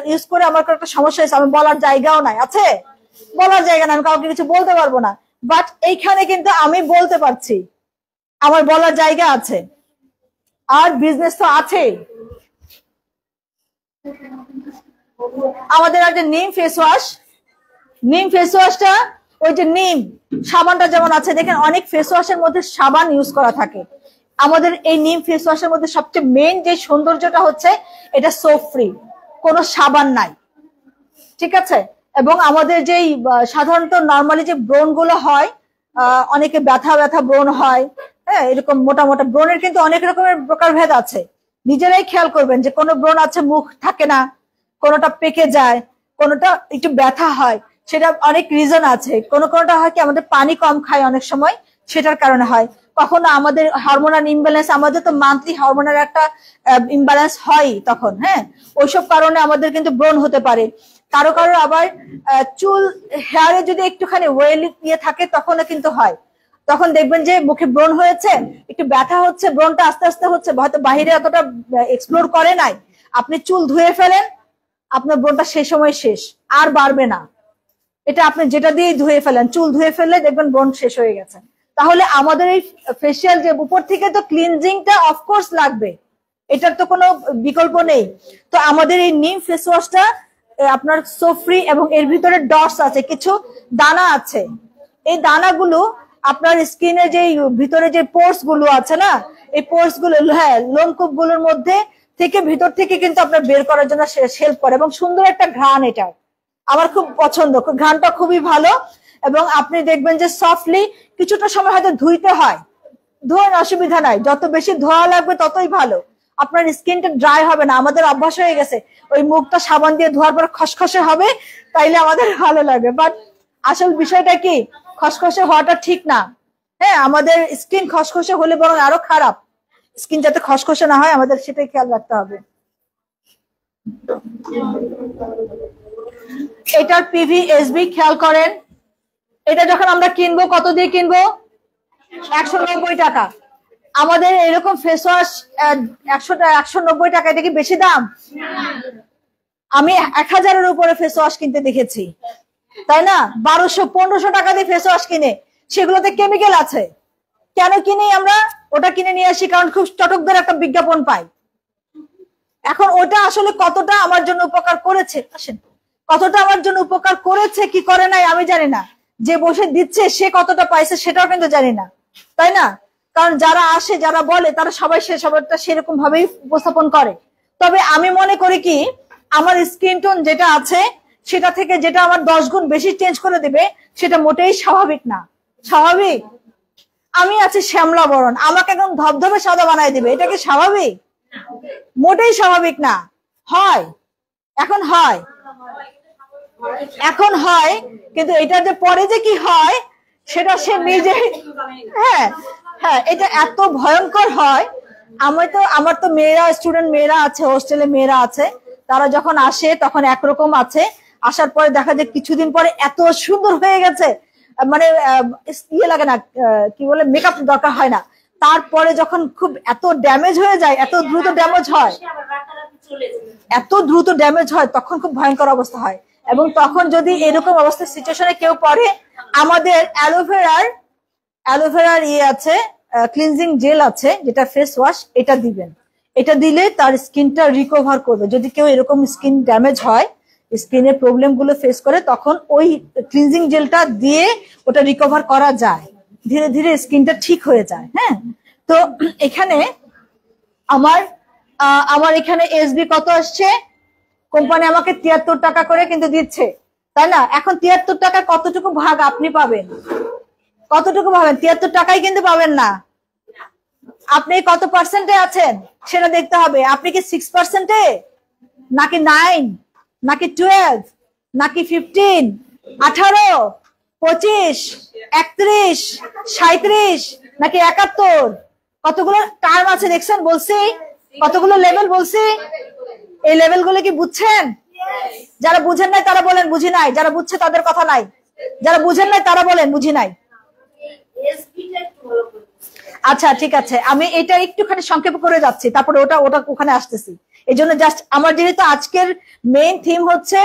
ইউজ করে আমার একটা সমস্যা হয়েছে, আমি বলার জায়গাও নাই, আছে বলার জায়গা নাই, আমি কাউকে কিছু বলতে পারবো না। বাট এইখানে কিন্তু আমি বলতে পারছি, আমার বলার জায়গা আছে, আর বিজনেস তো আছে। আমাদের একটা নিম ফেস ওয়াশটা, ওই যে নিম সাবানটা যেমন আছে, দেখেন অনেক ফেস ওয়াশের মধ্যে সাবান ইউজ করা থাকে। আমাদের এই নিম ফেস ওয়াশের মধ্যে সবচেয়ে মেইন যে সৌন্দর্যটা হচ্ছে, এটা সোপ ফ্রি, কোনো সাবান নাই, ঠিক আছে? এবং আমাদের যেই সাধারণত নর্মালি যে ব্রণ গুলো হয়, অনেকে ব্যথা ব্রণ হয়, হ্যাঁ, এরকম মোটা মোটা ব্রণের কিন্তু অনেক রকমের প্রকারভেদ আছে। নিজেরাই খেয়াল করবেন যে কোনো ব্রণ আছে মুখ থাকে না, কোনোটা পেকে যায়, কোনোটা একটু ব্যথা হয়, সেটা অনেক রিজন আছে। কোনোটা হয় কি আমাদের পানি কম খায় অনেক সময়, সেটার কারণে হয়। কখনো আমাদের হরমোনাল ইমব্যালেন্স, আমাদের তো মান্থলি হরমোনের একটা ইমব্যালেন্স হয় তখন, হ্যাঁ, ওইসব কারণে আমাদের কিন্তু ব্রণ হতে পারে। কারো আবার চুল হেয়ারে যদি একটুখানি ওয়েলি ইয়ে থাকে তখনও কিন্তু হয়। তখন দেখবেন যে মুখে ব্রণ হয়েছে, একটু ব্যথা হচ্ছে, ব্রণটা আস্তে আস্তে হচ্ছে, হয়তো বাহিরে অতটা এক্সপ্লোর করে নাই। আপনি চুল ধুয়ে ফেলেন, আপনার ব্রণটা সেই সময় শেষ, আর বাড়বে না। এটা আপনি যেটা দিয়ে ধুয়ে ফেলেন, চুল ধুয়ে ফেললে দেখবেন ব্রণ শেষ হয়ে গেছে। তাহলে আমাদের এই ফেসিয়াল যে উপর থেকে তো ক্লিনজিংটা অফকোর্স লাগবে, এটার তো কোনো বিকল্প নেই। তো আমাদের এই নিম ফেস ওয়াশটা আপনার সোপ ফ্রি, এবং এর ভিতরে ডটস আছে, কিছু দানা আছে। এই দানাগুলো আপনার স্কিনে যে ভিতরে যে পোর্স গুলো আছে না, এই পোর্স গুলো, হ্যাঁ, লোমকূপ গুলোর মধ্যে থেকে ভিতর থেকে কিন্তু আপনার বের করার জন্য হেল্প করে, এবং সুন্দর একটা ঘ্রাণ, এটা আমার খুব পছন্দ, ঘ্রাণটা খুবই ভালো। এবং আপনি দেখবেন যে সফটলি, কিছুটা সময় হয়তো ধুইতে হয়, ধোয়ার অসুবিধা নাই, যত বেশি ধোয়া লাগবে ততই ভালো, আপনার স্কিনটা ড্রাই হবে না। আমাদের অভ্যাস হয়ে গেছে ওই মুখটা সাবান দিয়ে ধোয়ার পর খসখসে হবে, তাইলে আমাদের ভালো লাগে। বাট আসল বিষয়টা কি, খসখসে হওয়াটা ঠিক না। হ্যাঁ, আমাদের স্কিন খসখসে হলে বরং আরো খারাপ। স্কিন যাতে খসখসে না হয়, আমাদের সেটাই খেয়াল রাখতে হবে। এটার PVSB খেয়াল করেন, এটা যখন আমরা কিনবো কত দিয়ে কিনবো? 190 টাকা। আমাদের এরকম ফেস ওয়াশ 190 টাকা, এটা কি বেশি দাম? আমি 1000-এর উপরে ফেস ওয়াশ কিনতে দেখেছি, তাই না? 1200-1500 টাকা দিয়ে ফেস ওয়াশ কিনে, সেগুলোতে কেমিক্যাল আছে। কেন কিনি আমরা? ওটা কিনে নিয়ে আসি কারণ খুব চটকদার একটা বিজ্ঞাপন পাই। এখন ওটা আসলে কতটা আমার জন্য উপকার করেছে, আসেন, কতটা আমার জন্য উপকার করেছে কি করে নাই আমি জানি না, যে বসে দিচ্ছে সে কতটা পাইছে সেটাও কিন্তু জানি না, তাই না? কারণ যারা আসে, যারা বলে, তারা সবাই সে সবারটা সেরকম ভাবেই উপস্থাপন করে। তবে আমি মনে করি কি, আমার স্কিন টোন যেটা আছে সেটা থেকে যেটা আমার 10 গুণ বেশি চেঞ্জ করে দিবে সেটা মোটেই স্বাভাবিক না। স্বাভাবিক? আমি আছি শ্যামলা বরণ, আমাকে একদম ধবধবে সাদা বানাই দিবে, এটা কি স্বাভাবিক? মোটেই স্বাভাবিক না। হয়, এখন হয়, এখন হয়, কিন্তু এটা যে পরে যে কি হয় সেটা সে নিজে, হ্যাঁ হ্যাঁ, এটা এত ভয়ঙ্কর হয়। আমার তো মেয়েরা, স্টুডেন্ট মেয়েরা আছে, হোস্টেলে মেয়েরা আছে, তারা যখন আসে তখন একরকম আছে, আসার পরে দেখা যায় কিছুদিন পরে এত সুন্দর হয়ে গেছে, মানে ইয়ে লাগে না, কি বলে, মেকআপ দরকার হয় না। তারপরে যখন খুব এত ড্যামেজ হয়ে যায়, এত দ্রুত ড্যামেজ হয়, এত দ্রুত ড্যামেজ হয়, তখন খুব ভয়ঙ্কর অবস্থা হয়। এবং তখন যদি এরকম অবস্থার সিচুয়েশনে কেউ পড়ে, আমাদের অ্যালোভেরার ইয়ে আছে, ক্লিনজিং জেল আছে, যেটা ফেস ওয়াশ, এটা দিবেন। এটা দিলে তার স্কিনটা রিকভার করবে। যদি কেউ এরকম স্কিন ড্যামেজ হয়, স্কিনের প্রবলেম গুলো ফেস করে, তখন ওই ক্লিনজিং জেলটা দিয়ে ওটা রিকভার করা যায়, ধীরে ধীরে স্কিনটা ঠিক হয়ে যায়। হ্যাঁ, তো এখানে আমার এখানে এসবি কত আসছে, কোম্পানি আমাকে 73 টাকা করে কিন্তু দিচ্ছে, তাই না? এখন 73 টাকা কতটুকু ভাগ আপনি পাবেন? কতটুকু পাবেন? 73 টাকাই কিন্তু পাবেন না। আপনি কত পার্সেন্টে আছেন সেটা দেখতে হবে। আপনি কি 6%-এ, নাকি 9, নাকি 12, নাকি 15, 18, 25, 31, 37, নাকি 71? কতগুলো টার্ম আছে দেখছেন? বলছি কতগুলো লেভেল বলছি। এই লেভেল গুলো কি বুঝছেন? যারা বুঝেন নাই তারা বলেন বুঝি নাই, যারা বুঝছে তাদের কথা নাই, যারা বুঝেন নাই তারা বলেন বুঝি নাই। আচ্ছা ঠিক আছে, আমি এটা একটুখানি সংক্ষেপ করে যাচ্ছি, তারপরে ওটা ওখানে আসতেছি। এই জন্য জাস্ট আমার যেহেতু আজকের মেইন থিম হচ্ছে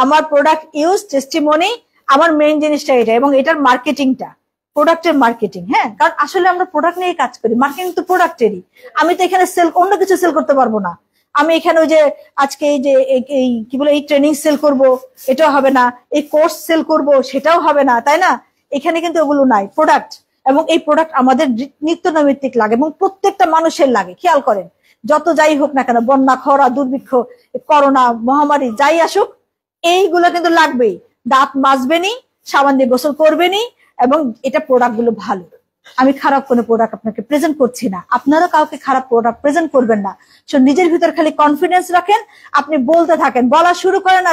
আমার প্রোডাক্ট ইউজ টেস্টিমনি, আমার মেইন জিনিসটা এটা, এবং এটার মার্কেটিংটা, প্রোডাক্টের মার্কেটিং। হ্যাঁ, কারণ আসলে আমরা প্রোডাক্ট নিয়ে কাজ করি, মার্কেটিং তো প্রোডাক্টেরই। আমি তো এখানে অন্য কিছু সেল করতে পারবো না। আমি এখানে ওই যে আজকে এই যে এই কি বলে, এই ট্রেনিং সেল করব, এটাও হবে না। এই কোর্স সেল করব, সেটাও হবে না, তাই না? এখানে কিন্তু ওগুলো নাই, প্রোডাক্ট। এবং এই প্রোডাক্ট আমাদের নিত্য নৈমিত্তিক লাগে, এবং প্রত্যেকটা মানুষের লাগে। খেয়াল করেন, যত যাই হোক না কেন, বন্যা, খরা, দুর্ভিক্ষ, করোনা, মহামারী যাই আসুক, এইগুলো কিন্তু লাগবেই। দাঁত মাজবেনি, সাবান দিয়ে গোসল করবেনি, এবং এটা প্রোডাক্ট গুলো ভালো। আমি খারাপ কোনো প্রোডাক্ট আপনাকে প্রেজেন্ট করছি না, আপনারা কাউকে খারাপ প্রোডাক্ট প্রেজেন্ট করবেন না। নিজের ভিতর খালি কনফিডেন্স রাখেন, আপনি বলতে থাকেন, বলা শুরু করেন।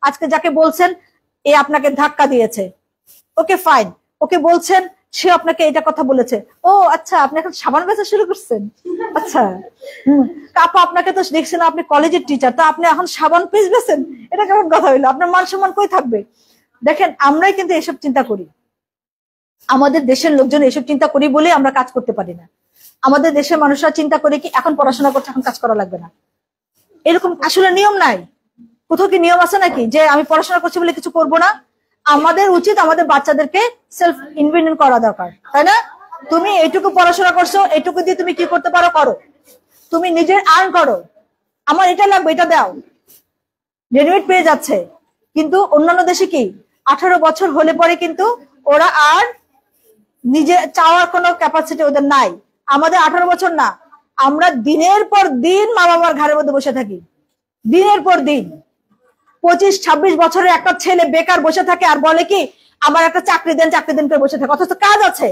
আজকে যাকে বলছেন এ আপনাকে ধাক্কা দিয়েছে, ওকে ফাইন, ওকে বলছেন, সে আপনাকে এটা কথা বলেছে, ও আচ্ছা, আপনি এখন সাবান বেচা শুরু করছেন, আচ্ছা আপা, আপনাকে তো দেখছেন আপনি কলেজের টিচার, তো আপনি এখন সাবান পিস বেচেন, এটা কেমন কথা হইলো? আপনার মান সম্মান কই থাকবে? দেখেন, আমরাই কিন্তু এসব চিন্তা করি, আমাদের দেশের লোকজন এসব চিন্তা করি বলে আমরা কাজ করতে পারি না। আমাদের দেশের মানুষরা চিন্তা করে কি, এখন পড়াশোনা করছে, এখন কাজ করা লাগবে না। এরকম আসলে নিয়ম নাই। কোথাও কি নিয়ম আছে নাকি যে আমি পড়াশোনা করছি বলে কিছু করব না? আমাদের উচিত আমাদের বাচ্চাদেরকে সেলফ ইন্ডিপেন্ডেন্ট করা দরকার, তাই না? তুমি এইটুকু পড়াশোনা করছো, এইটুকু দিয়ে তুমি কি করতে পারো করো, তুমি নিজের আর্ন করো। আমার এটা লাগবে, এটা দাও, রেডিমেড পেয়ে যাচ্ছে। কিন্তু অন্যান্য দেশে কি 18 বছর হলে পরে কিন্তু ওরা আর নিজে চাওয়ার কোনো ক্যাপাসিটি ওদের নাই। আমাদের 18 বছর না, আমরা দিনের পর দিন মা বাবার ঘরের মধ্যে বসে থাকি, দিনের পর দিন। 25-26 বছরের একটা ছেলে বেকার বসে থাকে আর বলে কি, আমার একটা চাকরি দেন, চাকরি দেন করে বসে থাকে, অথচ কাজ আছে।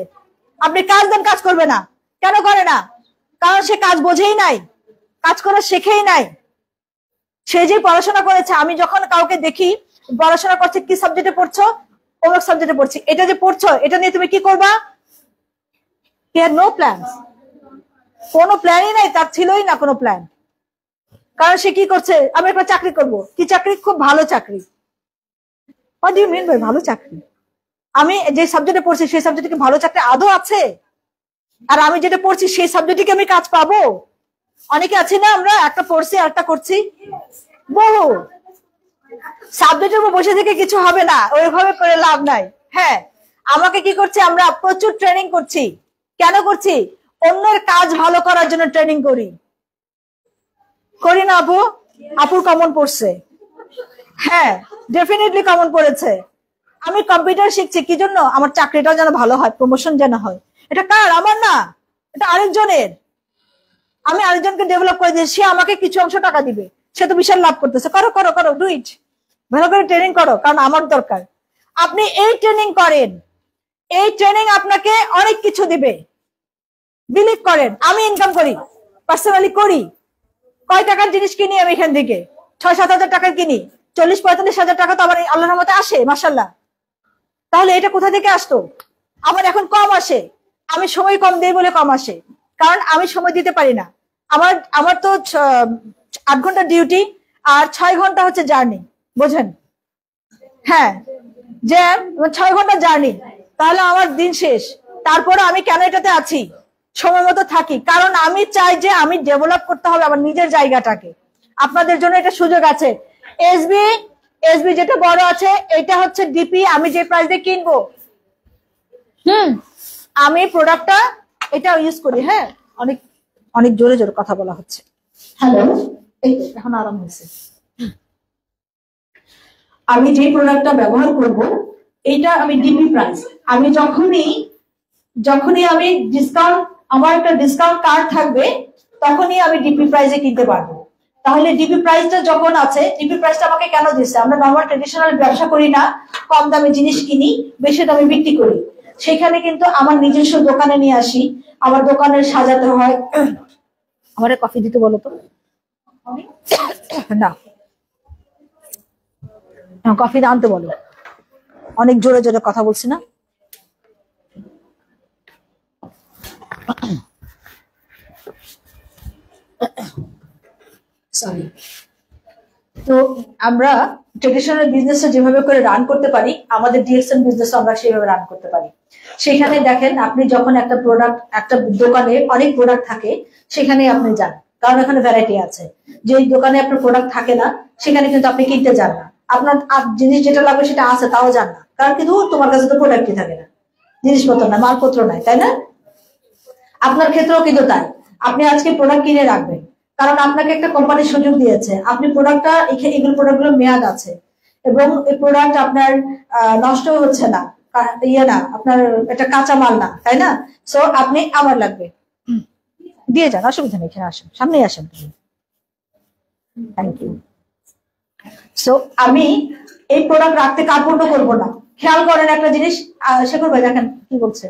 আপনি কাজ দেন, কাজ করবে না কেন? করে না কারণ সে কাজ বোঝেই নাই, কাজ করা শেখেই নাই। সে যে পড়াশোনা করেছে, আমি যখন কাউকে দেখি পড়াশোনা করছে, কি সাবজেক্টে পড়ছো? অমুক সাবজেক্টে পড়ছি। এটা যে পড়ছো, এটা নিয়ে তুমি কি করবা? নো প্ল্যান, কোনো প্ল্যানই নাই, তার ছিলই না কোনো প্ল্যান। কারণ সে কি করছে, আমি একটা চাকরি করব। কি চাকরি? খুব ভালো চাকরি। What do you mean by ভালো চাকরি? আমি যে সাবজেক্টে পড়ছি সেই সাবজেক্টে কি ভালো চাকরি আদৌ আছে? আর আমি যেটা পড়ছি সেই সাবজেক্টে কি আমি কাজ পাবো? অনেকে আছি না, আমরা একটা পড়ছি আর একটা করছি, বহু সাবজেক্টের উপর বসে থেকে কিছু হবে না, ওইভাবে করে লাভ নাই। হ্যাঁ, আমাকে কি করছে, আমরা প্রচুর ট্রেনিং করছি। কেন করছি? অন্যের কাজ ভালো করার জন্য ট্রেনিং করি না আপু? আপুর কমন পড়ছে? হ্যাঁ, ডেফিনেটলি কমন পড়েছে। আমি কম্পিউটার শিখছি কি জন্য? আমার চাকরিটা যেন ভালো হয়, প্রমোশন যেন হয়। এটা কার? আমার না, এটা আরেকজনের। আমি আরেকজনকে ডেভেলপ করে দিয়েছি, সে আমাকে কিছু অংশ টাকা দিবে, সে তো বিশাল লাভ করতেছে। করো করো করো, ডু ইট, ভালো করে ট্রেনিং করো, কারণ আমার দরকার। আপনি এই ট্রেনিং করেন, এই ট্রেনিং আপনাকে অনেক কিছু দিবে। বিলিভ করেন, আমি ইনকাম করি, পার্সোনালি করি। কয় টাকার জিনিস কিনি আমি এখান থেকে? 6-7 হাজার টাকার কিনি। 40-45 হাজার টাকা তো আমার আল্লাহর রহমতে আসে, মাশাআল্লাহ। তাহলে এটা কোথা থেকে আসতো? আমার এখন কম আসে, আমি সময় কম দিই বলে কম আসে, কারণ আমি সময় দিতে পারি না। আমার তো 8 ঘন্টা ডিউটি আর 6 ঘন্টা হচ্ছে জার্নি, বোঝেন? হ্যাঁ, যে 6 ঘন্টা জার্নি, তাহলে আমার দিন শেষ। তারপরে আমি কেন এটাতে আছি, সময় মতো থাকি, কারণ আমি চাই যে আমি ডেভেলপ করতে হবে আমার নিজের জায়গাটাকে। আপনাদের জন্য এটা সুযোগ আছে। এসবি যেটা বড় আছে, এটা হচ্ছে ডিপি। আমি যে প্রাইস দিয়ে কিনবো, আমি প্রোডাক্টটা এটা ইউজ করি। হ্যাঁ, অনেক অনেক জোরে জোরে কথা বলা হচ্ছে। হ্যালো, এই এখন আরাম হয়েছে। আমি যে প্রোডাক্টটা ব্যবহার করব, এটা আমি ডিপি প্রাইস। আমি যখনই আমি ডিসকাউন্ট, আমার একটা ডিসকাউন্ট কার্ড থাকবে, তখনই আমি ডিপি প্রাইসে কিনতে পারবো। তাহলে ডিপি প্রাইসটা যখন আছে, ডিপি প্রাইসটা আমাকে কেন দিচ্ছে? আমরা নর্মাল ট্রেডিশনাল ব্যবসা করি না, কম দামে জিনিস কিনি, বেশি দামে বিক্রি করি। সেখানে কিন্তু আমার নিজস্ব দোকানে নিয়ে আসি, আমার দোকানে সাজাতে হয়। আমার কফি দিতে বলো তো। না, কফি আনতে বলো। অনেক জোরে জোরে কথা বলছি না? সরি। তো আমরা ট্রেডিশনাল বিজনেস যেভাবে করে রান করতে পারি, আমাদের ডিএক্সএন বিজনেস আমরা সেভাবে রান করতে পারি। সেখানে দেখেন, আপনি যখন একটা দোকানে অনেক প্রোডাক্ট থাকে, সেখানে আপনি যান, কারণ এখানে ভ্যারাইটি আছে। যে দোকানে আপনার প্রোডাক্ট থাকে না, সেখানে কিন্তু আপনি কিনতে যান না। আপনার জিনিস যেটা লাগবে সেটা আছে, তাও যান না, কারণ কিন্তু তোমার কাছে তো প্রোডাক্টই থাকে না, জিনিসপত্র না, মালপত্র নাই, তাই না? আপনার ক্ষেত্রেও কিন্তু তাই। আপনি আজকে প্রোডাক্ট কিনে রাখবেন, কারণ আপনাকে একটা কোম্পানি সুযোগ দিয়েছে। আপনি প্রোডাক্টটা, এগুলো প্রোডাক্টগুলো মেয়াদ আছে, এবং এই প্রোডাক্ট আপনার নষ্ট হচ্ছে না, না আপনার এটা কাঁচা মাল না, তাই না? সো আপনি আমার লাগবে দিয়ে যান, অসুবিধা নেই, এখানে আসেন, সামনে আসেন। Thank you. সো আমি এই প্রোডাক্ট রাখতে কার্পণ্য করবো না। খেয়াল করেন একটা জিনিস, শেখর ভাই দেখেন কি বলছে।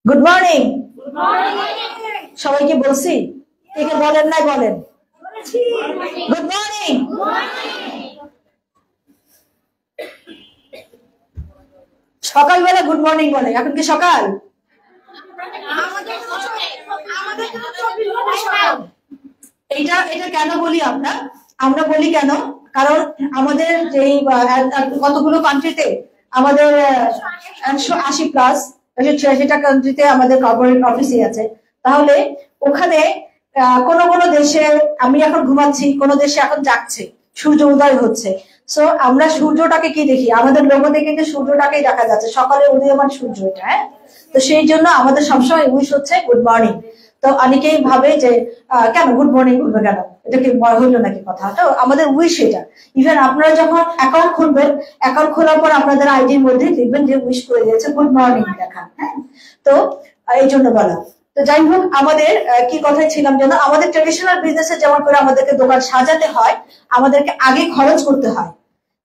Good morning. সবাইকে বলছি, কে বলেন নাই বলেন গুড মর্নিং। সকালবেলা গুড মর্নিং বলে, এখন কি সকাল? এটা কেন বলি আমরা বলি কেন? কারণ আমাদের যে কতগুলো কান্ট্রিতে, আমাদের 180+ 186টা কান্ট্রিতে আমাদের কর্পোরেট অফিসই আছে। তাহলে ওখানে কোন কোন দেশে আমি এখন ঘুমাচ্ছি, কোন দেশে এখন জাগছে, সূর্য উদয় হচ্ছে। সো আমরা সূর্যটাকে কি দেখি? আমাদের লোগোতে কিন্তু সূর্যটাকেই দেখা যাচ্ছে, সকালে উদীয়মান সূর্য এটা। হ্যাঁ, তো সেই জন্য আমাদের সবসময় উইশ হচ্ছে গুড মর্নিং। তো অনেকেই ভাবে যে কেন গুড মর্নিং বলবে, কেন এটা কি হইলো নাকি কথা? তো আমাদের উইশ এটা। ইভেন আপনারা যখন অ্যাকাউন্ট খুলবেন, অ্যাকাউন্ট খোলার পর আপনাদের আইডির মধ্যে দেখবেন যে উইশ করে দিয়েছে গুড মর্নিং লেখা। হ্যাঁ, তো এই জন্য বলা। তো যাই হোক, আমাদের কি কথায় ছিলাম যেন, আমাদের ট্রেডিশনাল বিজনেসে যেমন করে আমাদেরকে দোকান সাজাতে হয়, আমাদেরকে আগে খরচ করতে হয়,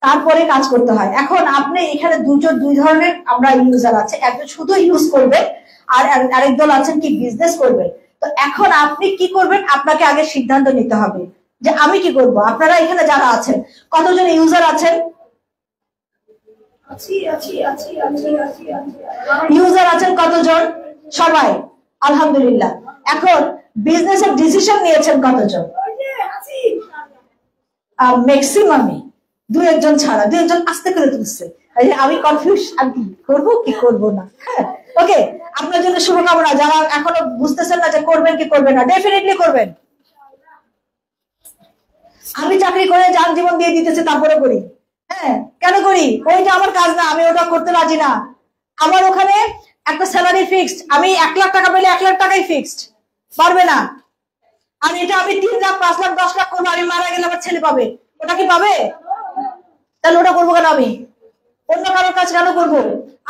তারপরে কাজ করতে হয়। এখন আপনি এখানে দুই ধরনের আমরা ইউজার আছে, একজন শুধু ইউজ করবে, আর আরেক দল আছেন কি বিজনেস করবে। তো এখন আপনি কি করবেন, আপনাকে আগে সিদ্ধান্ত নিতে হবে যে আমি কি করব। আপনারা এখানে যারা আছেন, কতজন ইউজার আছেন? ইউজার আছেন কতজন? সবাই, আলহামদুলিল্লাহ। এখন বিজনেসের ডিসিশন নিয়েছেন কতজন? ম্যাক্সিমামই, 2-1 জন ছাড়া। 2-1 জন আস্তে করে তুলছে, আমি কনফিউজ, আমি করবো কি করবো না। হ্যাঁ, ওকে, আপনার জন্য শুভকামনা। যারা এখনো বুঝতেছেন না যে করবেন কি করবেন না, ডেফিনেটলি করবেন। আমি চাকরি করে যান জীবন দিয়ে দিতেছি, তারপরে করি। হ্যাঁ, কেন করি? ওইটা আমার কাজ না, আমি ওটা করতে রাজি না। আমার ওখানে একটা স্যালারি ফিক্সড, আমি 1 লাখ টাকা পেলে 1 লাখ টাকাই ফিক্সড, পারবে না। আর এটা আমি 3 লাখ 5 লাখ 10 লাখ করবো, আমি মারা গেলে আমার ছেলে পাবে, ওটা কি পাবে? তাহলে ওটা করবো কেন? আমি অন্য কারোর কাজ কেন করবো?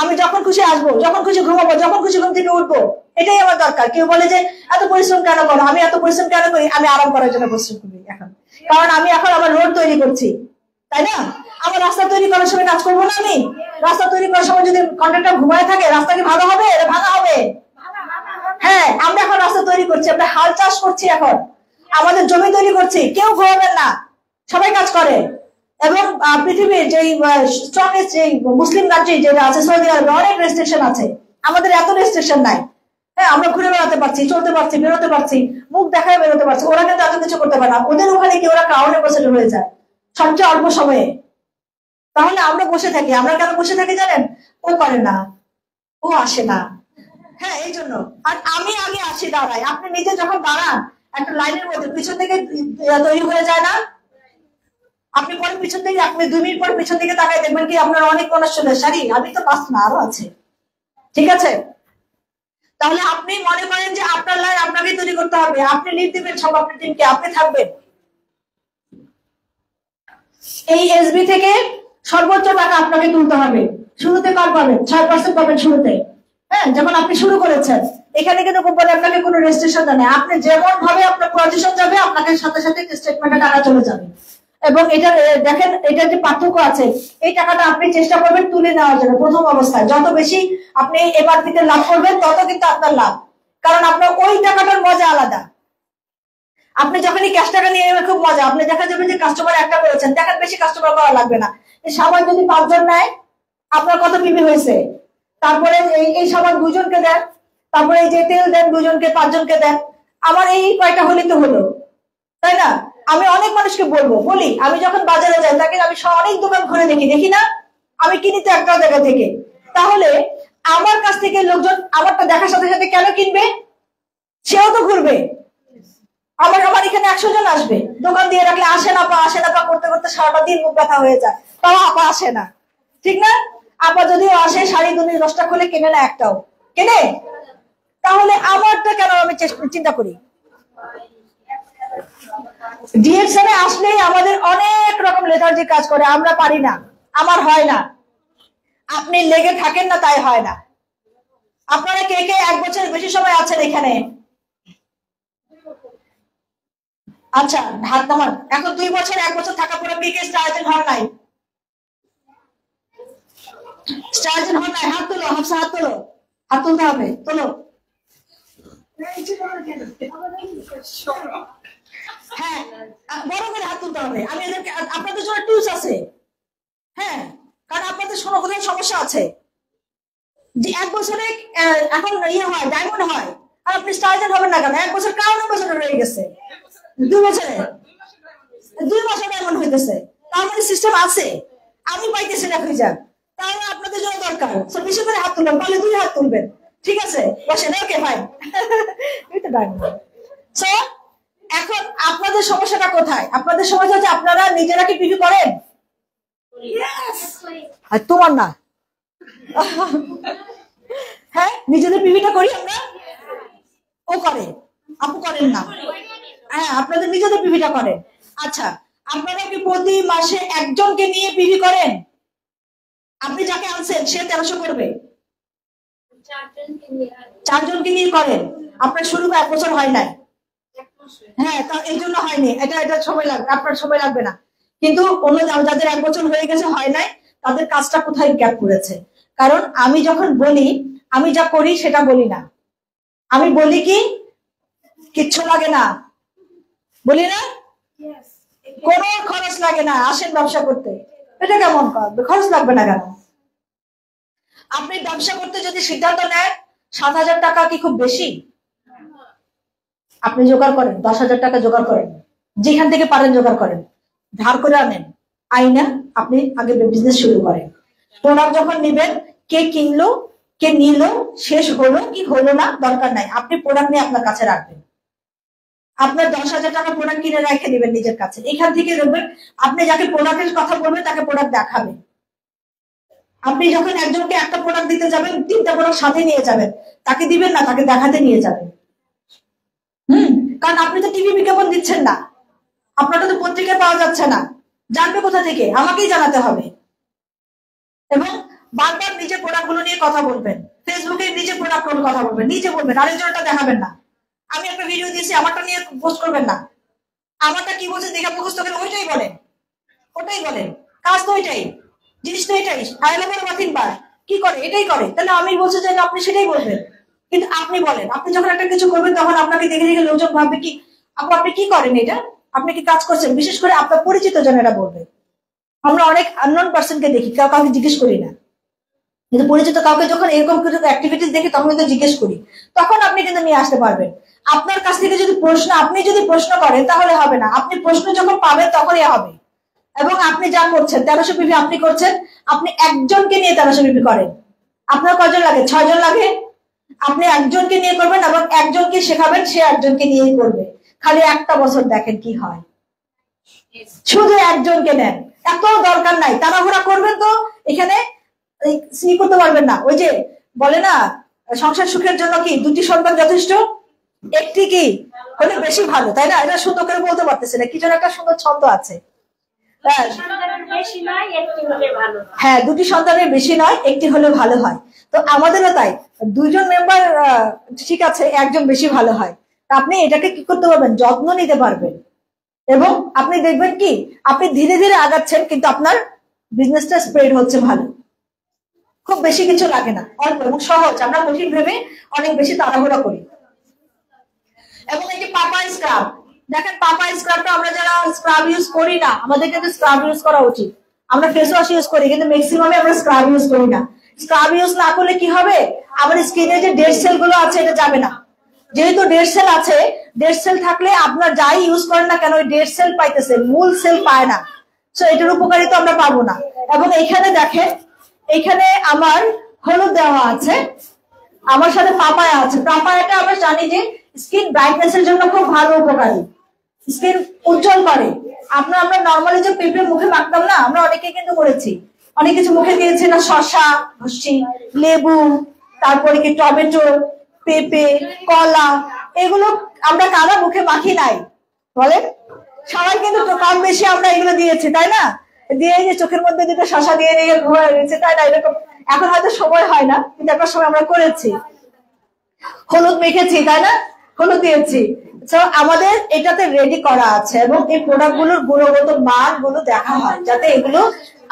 আমি যখন খুশি আসবো, যখন খুশি ঘুমাবো, যখন খুশি ঘুম থেকে উঠবো, এটাই আমার দরকার। কেউ বলে যে এত পরিশ্রম কেন করো? আমি এত পরিশ্রম কেন করি? আমি আরাম করার জন্য পরিশ্রম করি এখন, কারণ আমি এখন আমার রোড তৈরি করছি, তাই না? আমার রাস্তা তৈরি করার সময় কাজ করবো না? আমি রাস্তা তৈরি করার সময় যদি কন্ট্রাক্টর ঘুমায় থাকে, রাস্তা কি ভালো হবে? ভাঙা হবে। হ্যাঁ, আমরা এখন রাস্তা তৈরি করছি, আমরা হাল চাষ করছি, এখন আমাদের জমি তৈরি করছি। কেউ ঘুমাবেন না, সবাই কাজ করে। এবং পৃথিবীর যে স্ট্রংগেস্ট যে মুসলিম কান্ট্রি যেটা আছে সৌদি আরবে, অনেক রেস্ট্রিকশন আছে, আমাদের এত রেস্ট্রিকশন নাই। হ্যাঁ, আমরা ঘুরে বেড়াতে পারছি, চলতে পারছি, বেরোতে পারছি, মুখ দেখায় বেরোতে পারছি। ওরা কিন্তু এত কিছু করতে পারে না। ওদের ওখানে কি ওরা ক্রাউনে বসে হয়ে যায় সবচেয়ে অল্প সময়ে। তাহলে আমরা বসে থাকি, আমরা কেন বসে থাকি জানেন? ও করে না, ও আসে না। হ্যাঁ, এই জন্য। আর আমি আগে আসি, দাঁড়াই। আপনি নিজে যখন দাঁড়ান একটা লাইনের মধ্যে, পিছন থেকে তৈরি হয়ে যায় না? আপনি পরে পিছন থেকে, আপনি 2 মিনিট পর পিছন দিকে তাকাই দেখবেন কি আপনার অনেক মানুষ চলে সারি, আমি তো পাস না, আরো আছে। ঠিক আছে, তাহলে আপনি মনে করেন যে আপনার লাইন আপনাকে তৈরি করতে হবে, আপনি লিড দিবেন সব আপনার টিমকে, আপনি থাকবেন। এই এসবি থেকে সর্বোচ্চ টাকা আপনাকে তুলতে হবে। শুরুতে কার পাবেন? 6% পাবেন শুরুতে। হ্যাঁ, যখন আপনি শুরু করেছেন, এখানে কিন্তু কোম্পানি আপনাকে কোনো রেজিস্ট্রেশন দেয় না। আপনি যেমন ভাবে আপনার পজিশন যাবে, আপনাকে সাথে সাথে স্টেটমেন্টে টাকা চলে যাবে। এবং এটা দেখেন, এটা যে পার্থক্য আছে, এই টাকাটা আপনি চেষ্টা করবেন তুলে নেওয়ার জন্য প্রথম অবস্থায়। যত বেশি আপনি এবার থেকে লাভ করবেন, তত কিন্তু আপনার লাভ, কারণ আপনার ওই টাকাটার মজা আলাদা। আপনি যখনই ক্যাশ টাকা নিয়ে নেবেন, খুব মজা। আপনি দেখা যাবে যে কাস্টমার একটা করেছেন, দেখেন বেশি কাস্টমার করা লাগবে না। এই সাবান যদি 5 জন নেয়, আপনার কত পিবি হয়েছে? তারপরে এই সাবান 2 জনকে দেন, তারপরে এই যে তেল দেন 2 জনকে, 5 জনকে দেন। আমার এই কয়টা হলে তো হলো, তাই না? আমি অনেক মানুষকে বলি, আমি যখন বাজারে যাই তাকে আমি অনেক দোকান ঘুরে দেখি না? আমি কিনি তো একটা জায়গা থেকে। তাহলে আমার কাছ থেকে লোকজন আমারটা দেখার সাথে সাথে কেন কিনবে? সেও তো ঘুরবে। আমার এখানে 100 জন আসবে, দোকান দিয়ে রাখলে আসে না পা করতে করতে সারাটা দিন মুখ ব্যথা হয়ে যায়, তাও আপা আসে না, ঠিক না? আপা যদিও আসে, শাড়ি 10টা খুলে কেনে না, একটাও কেনে। তাহলে আমারটা কেন আমি চিন্তা করি? ডিএক্সএন এ আসলেই আমাদের অনেক রকম লেথার্জি কাজ করে, আমরা পারি না, আমার হয় না। আপনি লেগে থাকেন না, তাই হয় না। আপনারা কে কে 1 বছরের বেশি সময় আছেন এখানে? আচ্ছা, হাত নামান। এখন 2 বছর 1 বছর থাকার পরে কে স্টার এজেন্ট হন নাই? স্টার এজেন্ট হন নাই? হাত তোলো, হাফসা হাত তোলো, হাত তুলতে হবে, তোলো। হ্যাঁ, বড় করে হাত তুলতে হবে। আমি এদেরকে, আপনাদের জন্য টুলস আছে। হ্যাঁ, কারণ আপনাদের কোথায় সমস্যা আছে যে 1 বছরে এখন ইয়ে হয়, ডায়মন্ড হয়, আর আপনি স্টার এজেন্ট হবেন না কেন? 1 বছর কারণ 1 বছর রয়ে গেছে, 2 বছরে 2 বছর ডায়মন্ড হইতেছে। তার মানে সিস্টেম আছে, আমি পাইতেছি না খুঁজা। তাহলে আপনাদের জন্য দরকার বেশি করে হাত তুলবেন, পারলে 2 হাত তুলবেন। ঠিক আছে, বসেন। ওকে, ফাইন। এই তো ডায়মন্ড। সো এখন আপনাদের সমস্যাটা কোথায়? আপনাদের সমস্যা হচ্ছে আপনারা নিজেরা কি পিভি করেন? আর তোমার না। হ্যাঁ, নিজেদের পিভিটা করি আমরা, ও করে, আপু করেন না। হ্যাঁ, আপনাদের নিজেদের পিভিটা করেন। আচ্ছা, আপনারা কি প্রতি মাসে একজনকে নিয়ে পিভি করেন? আপনি যাকে আনছেন সে 1300 করবে, 4 জনকে নিয়ে করেন। আপনার শুরু 1 বছর হয় নাই। হ্যাঁ, তা এই জন্য হয়নি। এটা সময় লাগবে, আপনার সময় লাগবে না। কিন্তু অন্য যাদের 1 বছর হয়ে গেছে হয় নাই, তাদের কাজটা কোথায় গ্যাপ করেছে? কারণ আমি যখন বলি, আমি যা করি সেটা বলি না। আমি বলি কি, কিচ্ছু লাগে না, বলি না? কোনো খরচ লাগে না, আসেন ব্যবসা করতে। এটা কেমন খরচ লাগবে না কেন? আপনি ব্যবসা করতে যদি সিদ্ধান্ত নেন, 7,000 টাকা কি খুব বেশি? আপনি জোগাড় করেন, 10,000 টাকা জোগাড় করেন, যেখান থেকে পারেন জোগাড় করেন, ধার করে আনেন, আইনা আপনি আগে বিজনেস শুরু করেন। প্রোডাক্ট যখন নিবেন, কে কিনলো, কে নিল, শেষ হলো কি হলো না দরকার নাই, আপনি প্রোডাক্ট নিয়ে আপনার কাছে রাখবেন। আপনার 10,000 টাকা প্রোডাক্ট কিনে রেখে দিবেন নিজের কাছে। এখান থেকে দেখবেন আপনি যাকে প্রোডাক্টের কথা বলবেন তাকে প্রোডাক্ট দেখাবেন। আপনি যখন একজনকে একটা প্রোডাক্ট দিতে যাবেন 3টা প্রোডাক্ট সাথে নিয়ে যাবেন, তাকে দিবেন না, তাকে দেখাতে নিয়ে যাবেন। কারণ আপনি তো টিভি বিজ্ঞাপন দিচ্ছেন না, আপনারটা তো পত্রিকায় পাওয়া যাচ্ছে না, জানবে কোথা থেকে? আমাকেই জানাতে হবে। এবং বারবার নিজের প্রোডাক্ট গুলো নিয়ে কথা বলবেন, ফেসবুকে নিজের প্রোডাক্ট গুলো কথা বলবেন, নিজে বলবেন, আরেকজনটা দেখাবেন না। আমি একটা ভিডিও দিয়েছি, আমারটা নিয়ে পোস্ট করবেন না। আমারটা কি বলছে দেখে মুখস্থ করে ওইটাই বলেন, ওটাই বলেন, কাজ তো ওইটাই, জিনিস তো এটাই। আইলামের মাথিন বার কি করে? এটাই করে। তাহলে আমি বলছি যে আপনি সেটাই বলবেন, কিন্তু আপনি বলেন। আপনি যখন একটা কিছু করবেন তখন আপনাকে দেখে দেখে লোকজন ভাববে কি আপনি কি করেন এটা, আপনি কি কাজ করছেন? বিশেষ করে আপনার পরিচিত জনেরা বলবে। আমরা অনেক আননোন পার্সনকে দেখি, কাউকে জিজ্ঞেস করি না, কিন্তু পরিচিত কাউকে যখন এরকম কিছু অ্যাক্টিভিটিস দেখি তখন কিন্তু জিজ্ঞেস করি, তখন আপনি কিন্তু নিয়ে আসতে পারবেন। আপনার কাছ থেকে যদি আপনি যদি প্রশ্ন করেন তাহলে হবে না, আপনি প্রশ্ন যখন পাবেন তখনই হবে। এবং আপনি যা করছেন 1300 পিপি আপনি করছেন, আপনি একজনকে নিয়ে 1300 পিপি করেন। আপনার কজন লাগে? 6 জন লাগে। আপনি একজনকে নিয়ে করবেন এবং একজনকে শেখাবেন, সে একজনকে নিয়েই করবে। খালি একটা বছর দেখেন কি হয়, শুধু একজনকে নেন, এত দরকার নাই। তাড়াহুড়া করবেন তো এখানে করতে পারবেন না। ওই যে বলে না, সংসার সুখের জন্য কি 2টি সন্তান যথেষ্ট, একটি কি হলে বেশি ভালো, তাই না? এটা সুন্দর করে বলতে পারতেছে না, কি যেন একটা সুন্দর ছন্দ আছে। হ্যাঁ, 2টি সন্তানের বেশি নয়, একটি হলে ভালো হয়। তো আমাদেরও তাই, 2জন মেম্বার ঠিক আছে, একজন বেশি ভালো হয়। আপনি এটাকে কি করতে পারবেন? যত্ন নিতে পারবেন। এবং আপনি দেখবেন কি আপনি ধীরে ধীরে আগাচ্ছেন, কিন্তু আপনার বিজনেসটা স্প্রেড হচ্ছে ভালো। খুব বেশি কিছু লাগে না, অল্প এবং সহজ। আমরা কঠিন ভেবে অনেক বেশি তাড়াহুড়া করি। এবং এই যে পাপা স্ক্রাব, দেখেন পাপা স্ক্রাবটা আমরা যারা স্ক্রাব ইউজ করি না, আমাদের কিন্তু স্ক্রাব ইউজ করা উচিত। আমরা ফেস ওয়াশ ইউজ করি, কিন্তু ম্যাক্সিমামে আমরা স্ক্রাব ইউজ করি না। স্ক্রাব ইউজ না করলে কি হবে? আমাদের স্কিনে যে ডেড সেল গুলো আছে এটা যাবে না। যেহেতু ডেড সেল আছে, ডেড সেল থাকলে আপনার যাই ইউজ করেন না কেন ওই ডেড সেল পাইতেছে, মূল সেল পায় না। সো এটার উপকারিতা আমরা পাবো না। এবং এখানে দেখেন, এখানে আমার হলুদ দেওয়া আছে, আমার সাথে পাপায়া আছে। পাপায়াটা আমরা জানি যে স্কিন ব্রাইটনেস এর জন্য খুব ভালো, উপকারী, স্কিন উজ্জ্বল করে। আমরা নর্মালি যে পেঁপে মুখে মাখতাম না, আমরা অনেকে কিন্তু করেছি, অনেক কিছু মুখে দিয়েছি না, শসা ঘষছি, লেবু, তারপরে কি টমেটো, পেঁপে, কলা, এগুলো আমরা কারা মুখে মাখি নাই বলেন? সবাই কিন্তু কম বেশি আমরা এগুলো দিয়েছি, তাই না? দিয়ে যে চোখের মধ্যে দুটো শসা দিয়ে নিয়ে ঘুরে রয়েছে, তাই না? এরকম এখন হয়তো সময় হয় না, কিন্তু একটা সময় আমরা করেছি। হলুদ মেখেছি, তাই না? হলুদ দিয়েছি। তো আমাদের এটাতে রেডি করা আছে এবং এই প্রোডাক্ট গুলোর গুণগত মান গুলো দেখা হয়, যাতে এগুলো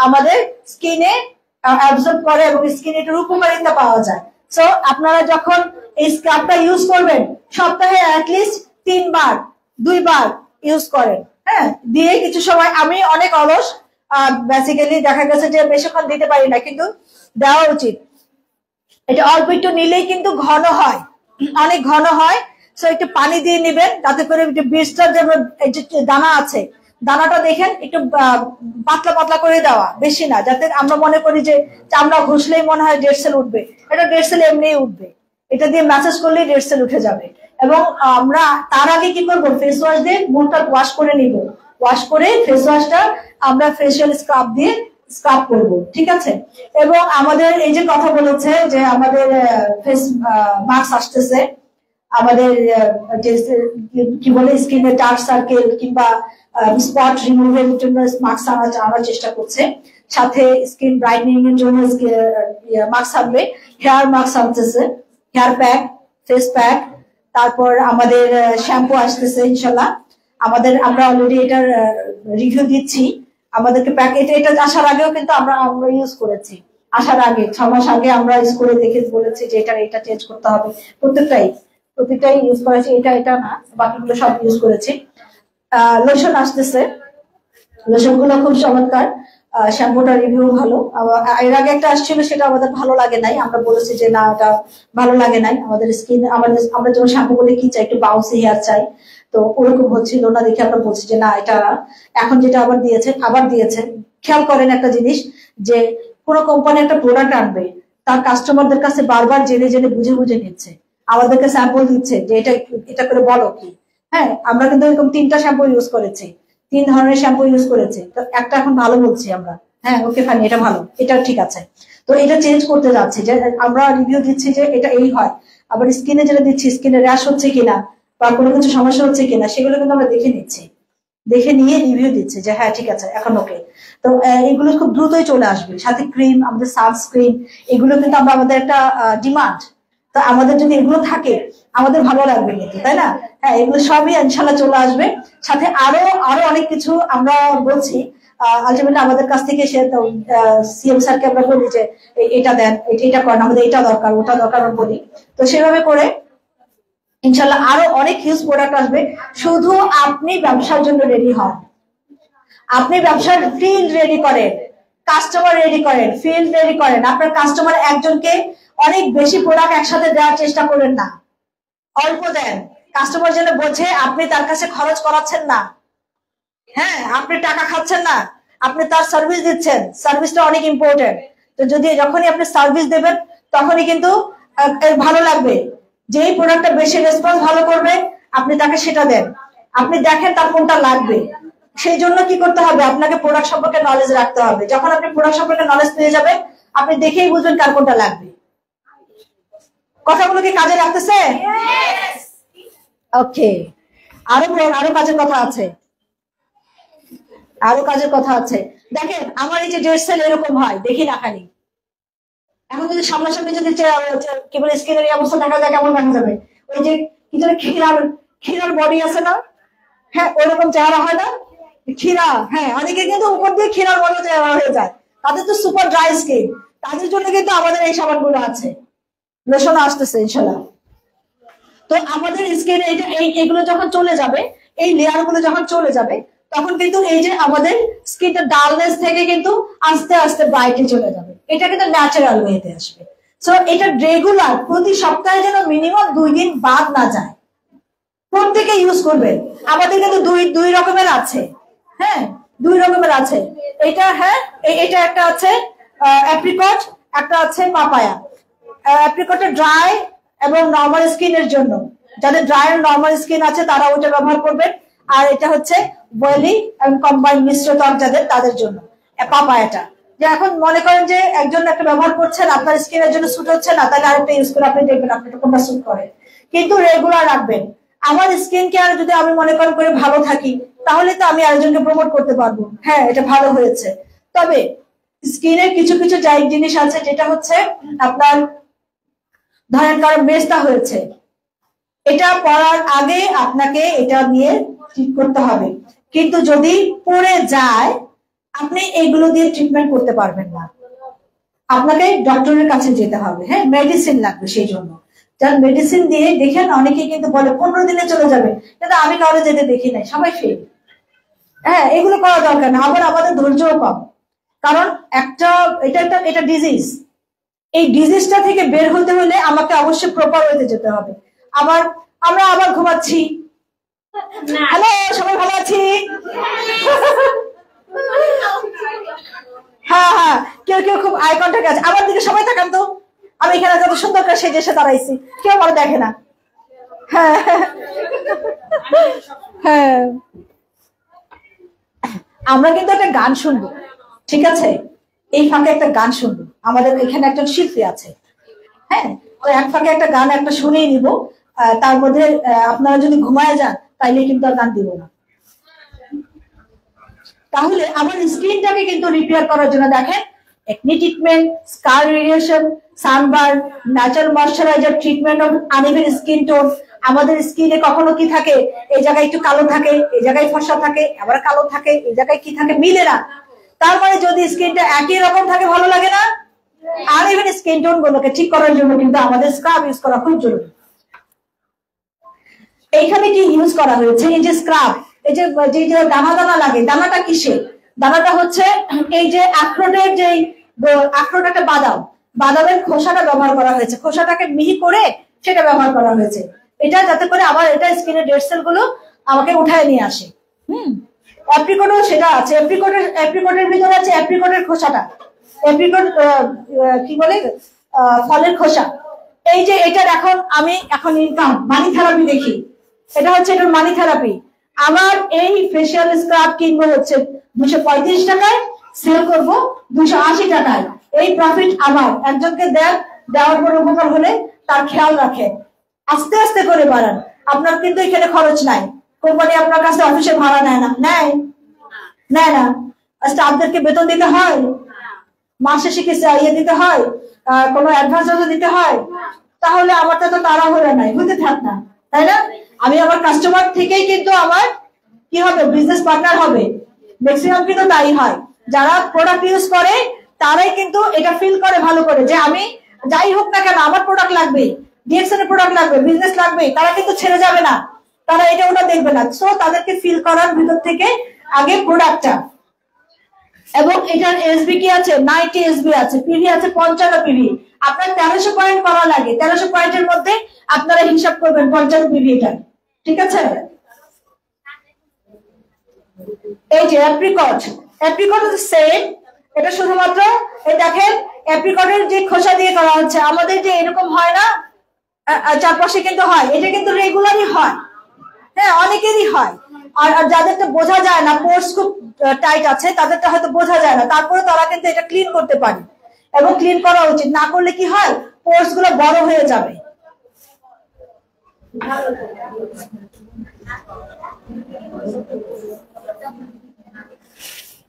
আমাদের স্কিনে অ্যাবজর্ব করে এবং স্কিনে এটার উপকারিতা পাওয়া যায়। সো আপনারা যখন এই স্ক্রাবটা ইউজ করবেন, সপ্তাহে অ্যাটলিস্ট 3 বার 2 বার ইউজ করেন। হ্যাঁ, দিয়ে কিছু সময়, আমি অনেক অলস, বেসিক্যালি দেখা গেছে যে বেশিক্ষণ দিতে পারি না, কিন্তু দেওয়া উচিত। এটা অল্প একটু নিলেই কিন্তু ঘন হয়, অনেক ঘন হয়। সো একটু পানি দিয়ে নিবেন, যাতে করে একটু বীজটা যেমন যে দানা আছে, দানাটা দেখেন একটু পাতলা পাতলা করে দেওয়া, বেশি না, যাতে আমরা মনে করি যে চামড়া ঘষলেই মনে হয় ডেড সেল উঠবে। এটা ডেড সেল এমনিই উঠবে, এটা দিয়ে ম্যাসেজ করলেই ডেড সেল উঠে যাবে। এবং আমরা তার আগে কি করবো? ফেস ওয়াশ দিয়ে মুখটা ওয়াশ করে নিব। ওয়াশ করে ফেস ওয়াশটা আমরা ফেসিয়াল স্ক্রাব দিয়ে স্ক্রাব করব, ঠিক আছে? এবং আমাদের এই যে কথা বলেছে যে আমাদের ফেস মাস্ক আসতেছে, আমাদের কি বলে স্কিনে ডার্ক সার্কেল কিংবা স্পট রিমুভের জন্য মাস্ক আনার চেষ্টা করছে, সাথে স্কিন ব্রাইটনিং এর জন্য মাস্ক আনবে, হেয়ার মাস্ক আনতেছে, হেয়ার প্যাক, ফেস প্যাক, তারপর আমাদের শ্যাম্পু আসতেছে ইনশাল্লাহ। আমরা অলরেডি এটার রিভিউ দিচ্ছি। আমাদেরকে প্যাকেট এটা আসার আগেও কিন্তু আমরা ইউজ করেছি, আসার আগে 6 মাস আগে আমরা ইউজ করে দেখে বলেছি যে এটা চেঞ্জ করতে হবে। প্রত্যেকটাই ইউজ করেছি, এটা না, বাকিগুলো সব ইউজ করেছি। লোশন আসতেছে, লোশন গুলো খুব চমৎকার, শ্যাম্পুটা রিভিউ ভালো। এর আগে একটা আসছিল, সেটা আমাদের ভালো লাগে নাই, আমরা বলেছি যে না, ওটা ভালো লাগে নাই। আমাদের স্কিন, আমরা যখন শ্যাম্পু বলে কি চাই, একটু বাউন্সি হেয়ার চাই, তো ওরকম হচ্ছিল না দেখে আমরা বলছি যে না, এটা এখন যেটা আবার দিয়েছে। খেয়াল করেন একটা জিনিস, যে কোনো কোম্পানি একটা প্রোডাক্ট আনবে, তার কাস্টমারদের কাছে বারবার জেনে জেনে বুঝে বুঝে নিচ্ছে, আমাদেরকে স্যাম্পল দিচ্ছে যে এটা এটা করে বলো কি। হ্যাঁ, আমরা কিন্তু এরকম 3টা শ্যাম্পু ইউজ করেছি, 3 ধরনের শ্যাম্পু ইউজ করেছি, তো একটা এখন ভালো বলছি আমরা, হ্যাঁ ওকে ফাইন, এটা ভালো, এটা ঠিক আছে। তো এটা চেঞ্জ করতে যাচ্ছি, যে আমরা রিভিউ দিচ্ছি যে এটা এই হয়, আবার স্কিনে যেটা দিচ্ছি স্কিনে র্যাশ হচ্ছে কিনা বা কোনো কিছু সমস্যা হচ্ছে কিনা সেগুলো কিন্তু আমরা দেখে নিচ্ছি, দেখে নিয়ে রিভিউ দিচ্ছি যে হ্যাঁ ঠিক আছে এখন ওকে। তো এগুলো খুব দ্রুতই চলে আসবে, সাথে ক্রিম, আমাদের সানস্ক্রিন, এগুলো কিন্তু আমরা আমাদের একটা ডিমান্ড, তো আমাদের যদি এগুলো থাকে আমাদের ভালো লাগবে কিন্তু, তাই না? হ্যাঁ, এগুলো সবই ইনশাল্লাহ চলে আসবে, সাথে আরো আরো অনেক কিছু আমরা বলছি। আলটিমেটলি আমাদের কাছ থেকে সে সিএম স্যারকে আমরা বলি যে এটা দেন, এটা করেন, আমাদের এটা দরকার ওটা দরকার বলি, তো সেভাবে করে ইনশাল্লাহ আরো অনেক হিউজ প্রোডাক্ট আসবে। শুধু আপনি ব্যবসার জন্য রেডি হন, আপনি ব্যবসার ফিল্ড রেডি করেন, কাস্টমার রেডি করেন, ফিল্ড রেডি করেন। আপনার কাস্টমার একজনকে অনেক বেশি প্রোডাক্ট একসাথে দেওয়ার চেষ্টা করেন না, অল্প দেন, কাস্টমার যেন বোঝে আপনি তার কাছে খরচ করাচ্ছেন না, হ্যাঁ আপনি টাকা খাচ্ছেন না, আপনি তার সার্ভিস দিচ্ছেন, সার্ভিসটা অনেক ইম্পর্টেন্ট। তো যদি যখনই আপনি সার্ভিস দেবেন তখনই কিন্তু ভালো লাগবে, যেই প্রোডাক্টটা বেশি রেসপন্স ভালো করবে আপনি তাকে সেটা দেন, আপনি দেখেন তার কোনটা লাগবে। সেই জন্য কি করতে হবে, আপনাকে প্রোডাক্ট সম্পর্কে নলেজ রাখতে হবে। যখন আপনি প্রোডাক্ট সম্পর্কে নলেজ পেয়ে যাবেন আপনি দেখেই বুঝবেন কার কোনটা লাগবে। কথাগুলো কি কাজে লাগতেছে? ওকে, আরো আরো কাজের কথা আছে, আরো কাজের কথা আছে। দেখেন আমার এই যে ডেড সেল এরকম হয়, দেখি না খালি, এখন যদি সামনাসামনি যদি কি বলে স্কিনের এই অবস্থা দেখা যায় কেমন দেখা যাবে, ওই যে কি যেন ক্ষীরার বডি আছে না, হ্যাঁ ওইরকম চেহারা হয় না ক্ষীরা, হ্যাঁ অনেকে কিন্তু উপর দিয়ে ক্ষীরার বডি চেহারা হয়ে যায়, তাদের তো সুপার ড্রাই স্কিন, তাদের জন্য কিন্তু আমাদের এই সাবানগুলো আছে, লোশন আসতেছে ইনশাল্লাহ। তো আমাদের স্কিন এইগুলো যখন চলে যাবে, এই লেয়ার গুলো যখন চলে যাবে তখন কিন্তু এই যে আমাদের স্কিনটা ডালনেস থেকে কিন্তু আস্তে আস্তে ব্রাইটে চলে যাবে, এটা কিন্তু ন্যাচারাল ওয়েতে আসবে। সো এটা রেগুলার প্রতি সপ্তাহে যেন মিনিমাম 2 দিন বাদ না যায়, প্রত্যেকে ইউজ করবেন। আমাদের কিন্তু দুই রকমের আছে, হ্যাঁ 2 রকমের আছে, এটা হ্যাঁ এটা একটা আছে অ্যাপ্রিকট, একটা আছে পাপায়া। অ্যাপ্রিকটটা ড্রাই এবং নরমাল স্কিনের জন্য, যাদের ড্রাই আর নরমাল স্কিন আছে তারা ওইটা ব্যবহার করবেন, আর এটা হচ্ছে বয়েলি এবং কম্বাইন্ড মিশ্র ত্বক যাদের, তাদের জন্য পাপায়াটা। যে এখন মনে করেন যে একজন একটা ব্যবহার করছেন আপনার স্কিনের জন্য স্যুট হচ্ছে না, তাহলে আরেকটা ইউজ করে আপনি দেখবেন আপনার কোনটা স্যুট করে, কিন্তু রেগুলার রাখবেন। আমার স্কিন কেয়ার যদি আমি মনে করেন করে ভালো থাকি তাহলে তো আমি আরেকজনকে প্রমোট করতে পারবো, হ্যাঁ এটা ভালো হয়েছে। তবে স্কিনের কিছু কিছু জিনিস আছে যেটা হচ্ছে আপনার ধরেন কারণ মেস্তা হয়েছে, এটা পড়ার আগে আপনাকে এটা নিয়ে ঠিক করতে হবে, কিন্তু যদি পড়ে যায় আপনি এগুলো দিয়ে ট্রিটমেন্ট করতে পারবেন না, আপনাকে ডক্টরের কাছে যেতে হবে, হ্যাঁ মেডিসিন লাগবে। সেই জন্য যার মেডিসিন দিয়ে দেখেন অনেকে কিন্তু বলে 15 দিনে চলে যাবে, কিন্তু আমি কাউকে যেতে দেখি নাই, সবাই ফেল। হ্যাঁ এগুলো করা দরকার না, আবার আমাদের ধৈর্যও কম, কারণ এটা ডিজিজ, এই ডিজিজটা থেকে বের হতে হলে আমাকে অবশ্যই প্রপার ওয়েতে যেতে হবে। আমরা আবার ঘুমাচ্ছি, হ্যালো সবাই ভালো আছি, হ্যাঁ হ্যাঁ কেউ কেউ খুব আই কন্টাক্ট আছে, আমার দিকে সবাই তাকান তো, আমি এখানে কত সুন্দর করে সেজে এসে দাঁড়াইছি, কেউ আমার দেখে না। হ্যাঁ হ্যাঁ, আমরা কিন্তু একটা গান শুনবো, ঠিক আছে? এই ফাঁকে একটা গান শুনবো, আমাদের এখানে একজন শিল্পী আছে, হ্যাঁ তো এক ফাঁকে একটা গান একটা শুনেই নিব, তার মধ্যে আপনারা যদি ঘুমায় যান তাইলে কিন্তু আর গান দিব না। তাহলে আমার স্কিনটাকে কিন্তু রিপেয়ার করার জন্য দেখেন acne treatment, scar radiation, sunburn, natural moisturiser treatment of uneven skin tone. আমাদের স্কিনে কখনো কি থাকে, এই জায়গায় একটু কালো থাকে, এই জায়গায় ফর্সা থাকে, আবার কালো থাকে, এই জায়গায় কি থাকে মিলে না, তার মানে যদি স্কিনটা একই রকম থাকে ভালো লাগে না। আনইভেন স্কিন টোন গুলোকে ঠিক করার জন্য কিন্তু আমাদের স্ক্রাব ইউজ করা খুব জরুরি। এইখানে কি ইউজ করা হয়েছে, এই যে স্ক্রাব, এই যে দানা দানা লাগে, দানাটা কিসের? দানাটা হচ্ছে এই যে আখরোটের, যে আখরোট একটা বাদামের খোসাটা ব্যবহার করা হয়েছে, খোসাটাকে মিহি করে সেটা ব্যবহার করা হয়েছে, এটা যাতে করে আবার এটা স্কিনের ডেড সেল গুলো আমাকে উঠায় নিয়ে আসে। অ্যাপ্রিকটও সেটা আছে, অ্যাপ্রিকটের ভিতরে আছে অ্যাপ্রিকটের খোসাটা, অ্যাপ্রিকট কি বলে ফলের খোসা। এই যে এটার এখন ইনকাম মানি থেরাপি দেখি, এটা হচ্ছে এটার মানি থেরাপি। আমার এই ফেসিয়াল স্ক্রাব কিনবো হচ্ছে 235 টাকায়, সেল করবো 280 টাকায়। এই প্রফিট আমার। একজনকে দেওয়ার পর উপকার হলে তার খেয়াল রাখে, আস্তে আস্তে করে বাড়ান। আপনার কিন্তু এখানে খরচ নাই, কোম্পানি আপনার কাছে অফিসে ভাড়া নেয় না, নেয় না, স্টাফদেরকে বেতন দিতে হয়, মাসে শিখে ইয়ে দিতে হয়, কোনো অ্যাডভান্স দিতে হয়। তাহলে আমারটা তো তাড়াহুড়া নাই, হতে থাক না, তাই না? আমি আমার কাস্টমার থেকেই কিন্তু আমার কি হবে, বিজনেস পার্টনার হবে। ম্যাক্সিমাম কিন্তু তাই হয়, যারা প্রোডাক্ট ইউজ করে তারাই কিন্তু এটা ফিল করে ভালো করে যে আমি যাই হোক না কেন আমার প্রোডাক্ট লাগবে, ডিএক্সএন এর প্রোডাক্ট লাগবে, বিজনেস লাগবে। তারা কিন্তু ছেড়ে যাবে না, তারা এটা ওটা দেখবে না। সো তাদেরকে ফিল করার ভিতর থেকে আগে প্রোডাক্টটা। এবং এটার এসবি কি আছে, 90 এসবি আছে, পিভি আছে 55 পিভি। আপনার 1300 পয়েন্ট করা লাগে, 1300 পয়েন্টের মধ্যে আপনারা হিসাব করবেন 55 পিভি এটা, ঠিক আছে? এই যে অ্যাপ্রিকট হচ্ছে সেম, এটা শুধুমাত্র এই দেখেন অ্যাপ্রিকটের যে খোসা দিয়ে করা হচ্ছে। আমাদের যে এরকম হয় না চারপাশে কিন্তু হয়, এটা কিন্তু রেগুলারই হয়, হ্যাঁ অনেকেরই হয়। আর যাদেরটা বোঝা যায় না, পোর্স খুব টাইট আছে, তাদেরটা হয়তো বোঝা যায় না, তারপরে তারা কিন্তু এটা ক্লিন করতে পারে। এবং ক্লিন করা উচিত, না করলে কি হয়, পোর্স গুলো বড় হয়ে যাবে।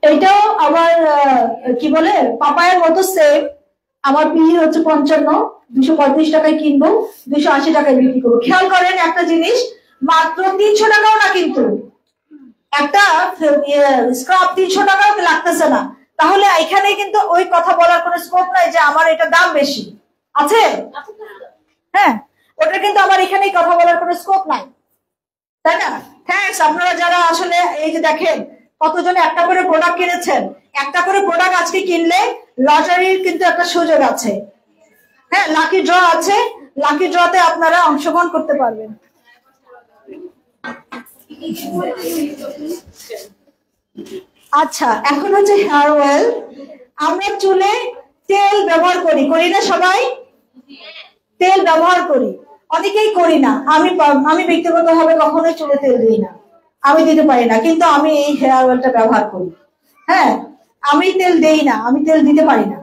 এটাও আবার কি বলে পাপায়ের মতো সেম। আমার পিহি হচ্ছে 55, 235 টাকায় কিনবো, 280 টাকায় বিক্রি করবো। খেয়াল করেন একটা জিনিস, মাত্র 300 টাকাও না কিন্তু, একটা স্ক্রাব 300 টাকাও লাগতেছে না। তাহলে এখানে কিন্তু ওই কথা বলার কোনো স্কোপ নাই যে আমার এটা দাম বেশি আছে, হ্যাঁ ওটা কিন্তু আমার এখানে কথা বলার কোনো স্কোপ নাই, তাই না? থ্যাঙ্কস আপনারা যারা আসলে এই যে দেখেন কতজনে একটা করে প্রোডাক্ট কিনেছেন। একটা করে প্রোডাক্ট আজকে কিনলে লটারির কিন্তু একটা সুযোগ আছে, হ্যাঁ লাকি ড্র আছে, লাকি ড্রতে আপনারা অংশগ্রহণ করতে পারবেন। আচ্ছা এখন হচ্ছে হেয়ার অয়েল। আমরা চুলে তেল ব্যবহার করি না সবাই? তেল ব্যবহার করি, অনেকেই করি না। আমি ব্যক্তিগতভাবে কখনোই চুলে তেল দিই না, আমি দিতে পারি না, কিন্তু আমি এই হেয়ার অয়েলটা ব্যবহার করি। হ্যাঁ আমি তেল দেই না, আমি তেল দিতে পারি না,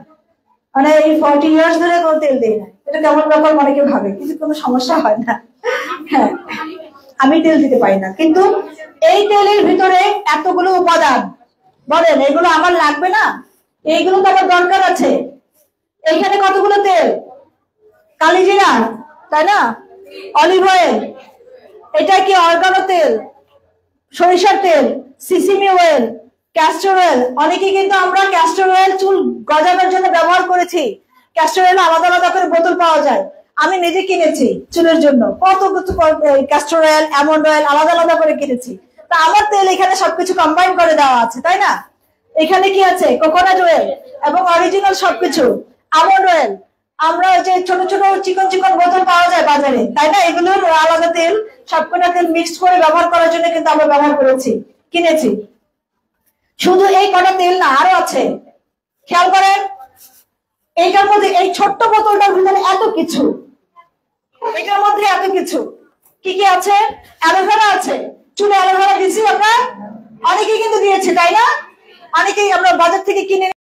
মানে এই 40 ইয়ার্স ধরে কোনো তেল দেই না। এটা কেমন ব্যাপার অনেকে ভাবে, কিন্তু কোনো সমস্যা হয় না। হ্যাঁ আমি তেল দিতে পারি না, কিন্তু এই তেলের ভিতরে এতগুলো উপাদান, বলেন এগুলো আমার লাগবে না? এইগুলো তো আমার দরকার আছে। এইখানে কতগুলো তেল, কালিজিরা, তাই না, অলিভ অয়েল, এটা কি অর্গানো তেল, সরিষার তেল, সিসিমি অয়েল, ক্যাস্টর অয়েল। অনেকে কিন্তু আমরা ক্যাস্টর অয়েল চুল গজানোর জন্য ব্যবহার করেছি। ক্যাস্টর অয়েল আলাদা আলাদা করে বোতল পাওয়া যায়, আমি নিজে কিনেছি চুলের জন্য, কত কিছু ক্যাস্টর অয়েল, অ্যালমন্ড অয়েল আলাদা আলাদা করে কিনেছি। তা আমার তেল এখানে সবকিছু কম্বাইন করে দেওয়া আছে, তাই না? এখানে কি আছে, কোকোনাট অয়েল এবং অরিজিনাল সবকিছু, আমন্ড অয়েল। আমরা যে ছোট ছোট চিকন বোতল পাওয়া যায় বাজারে, তাই না, এগুলোর আলাদা তেল, সবকটা তেল মিক্স করে ব্যবহার করার জন্য কিন্তু আমরা ব্যবহার করেছি, কিনেছি। শুধু এই কটা তেল না, আরো আছে, খেয়াল করেন। এইটার মধ্যে এই ছোট্ট বোতলটার ভিতরে এত কিছু, এটার মধ্যে এত কিছু কি কি আছে, অ্যালোভেরা আছে। চুলে অ্যালোভেরা দিচ্ছি আমরা, অনেকেই কিন্তু দিয়েছে, তাই না? অনেকেই আমরা বাজার থেকে কিনে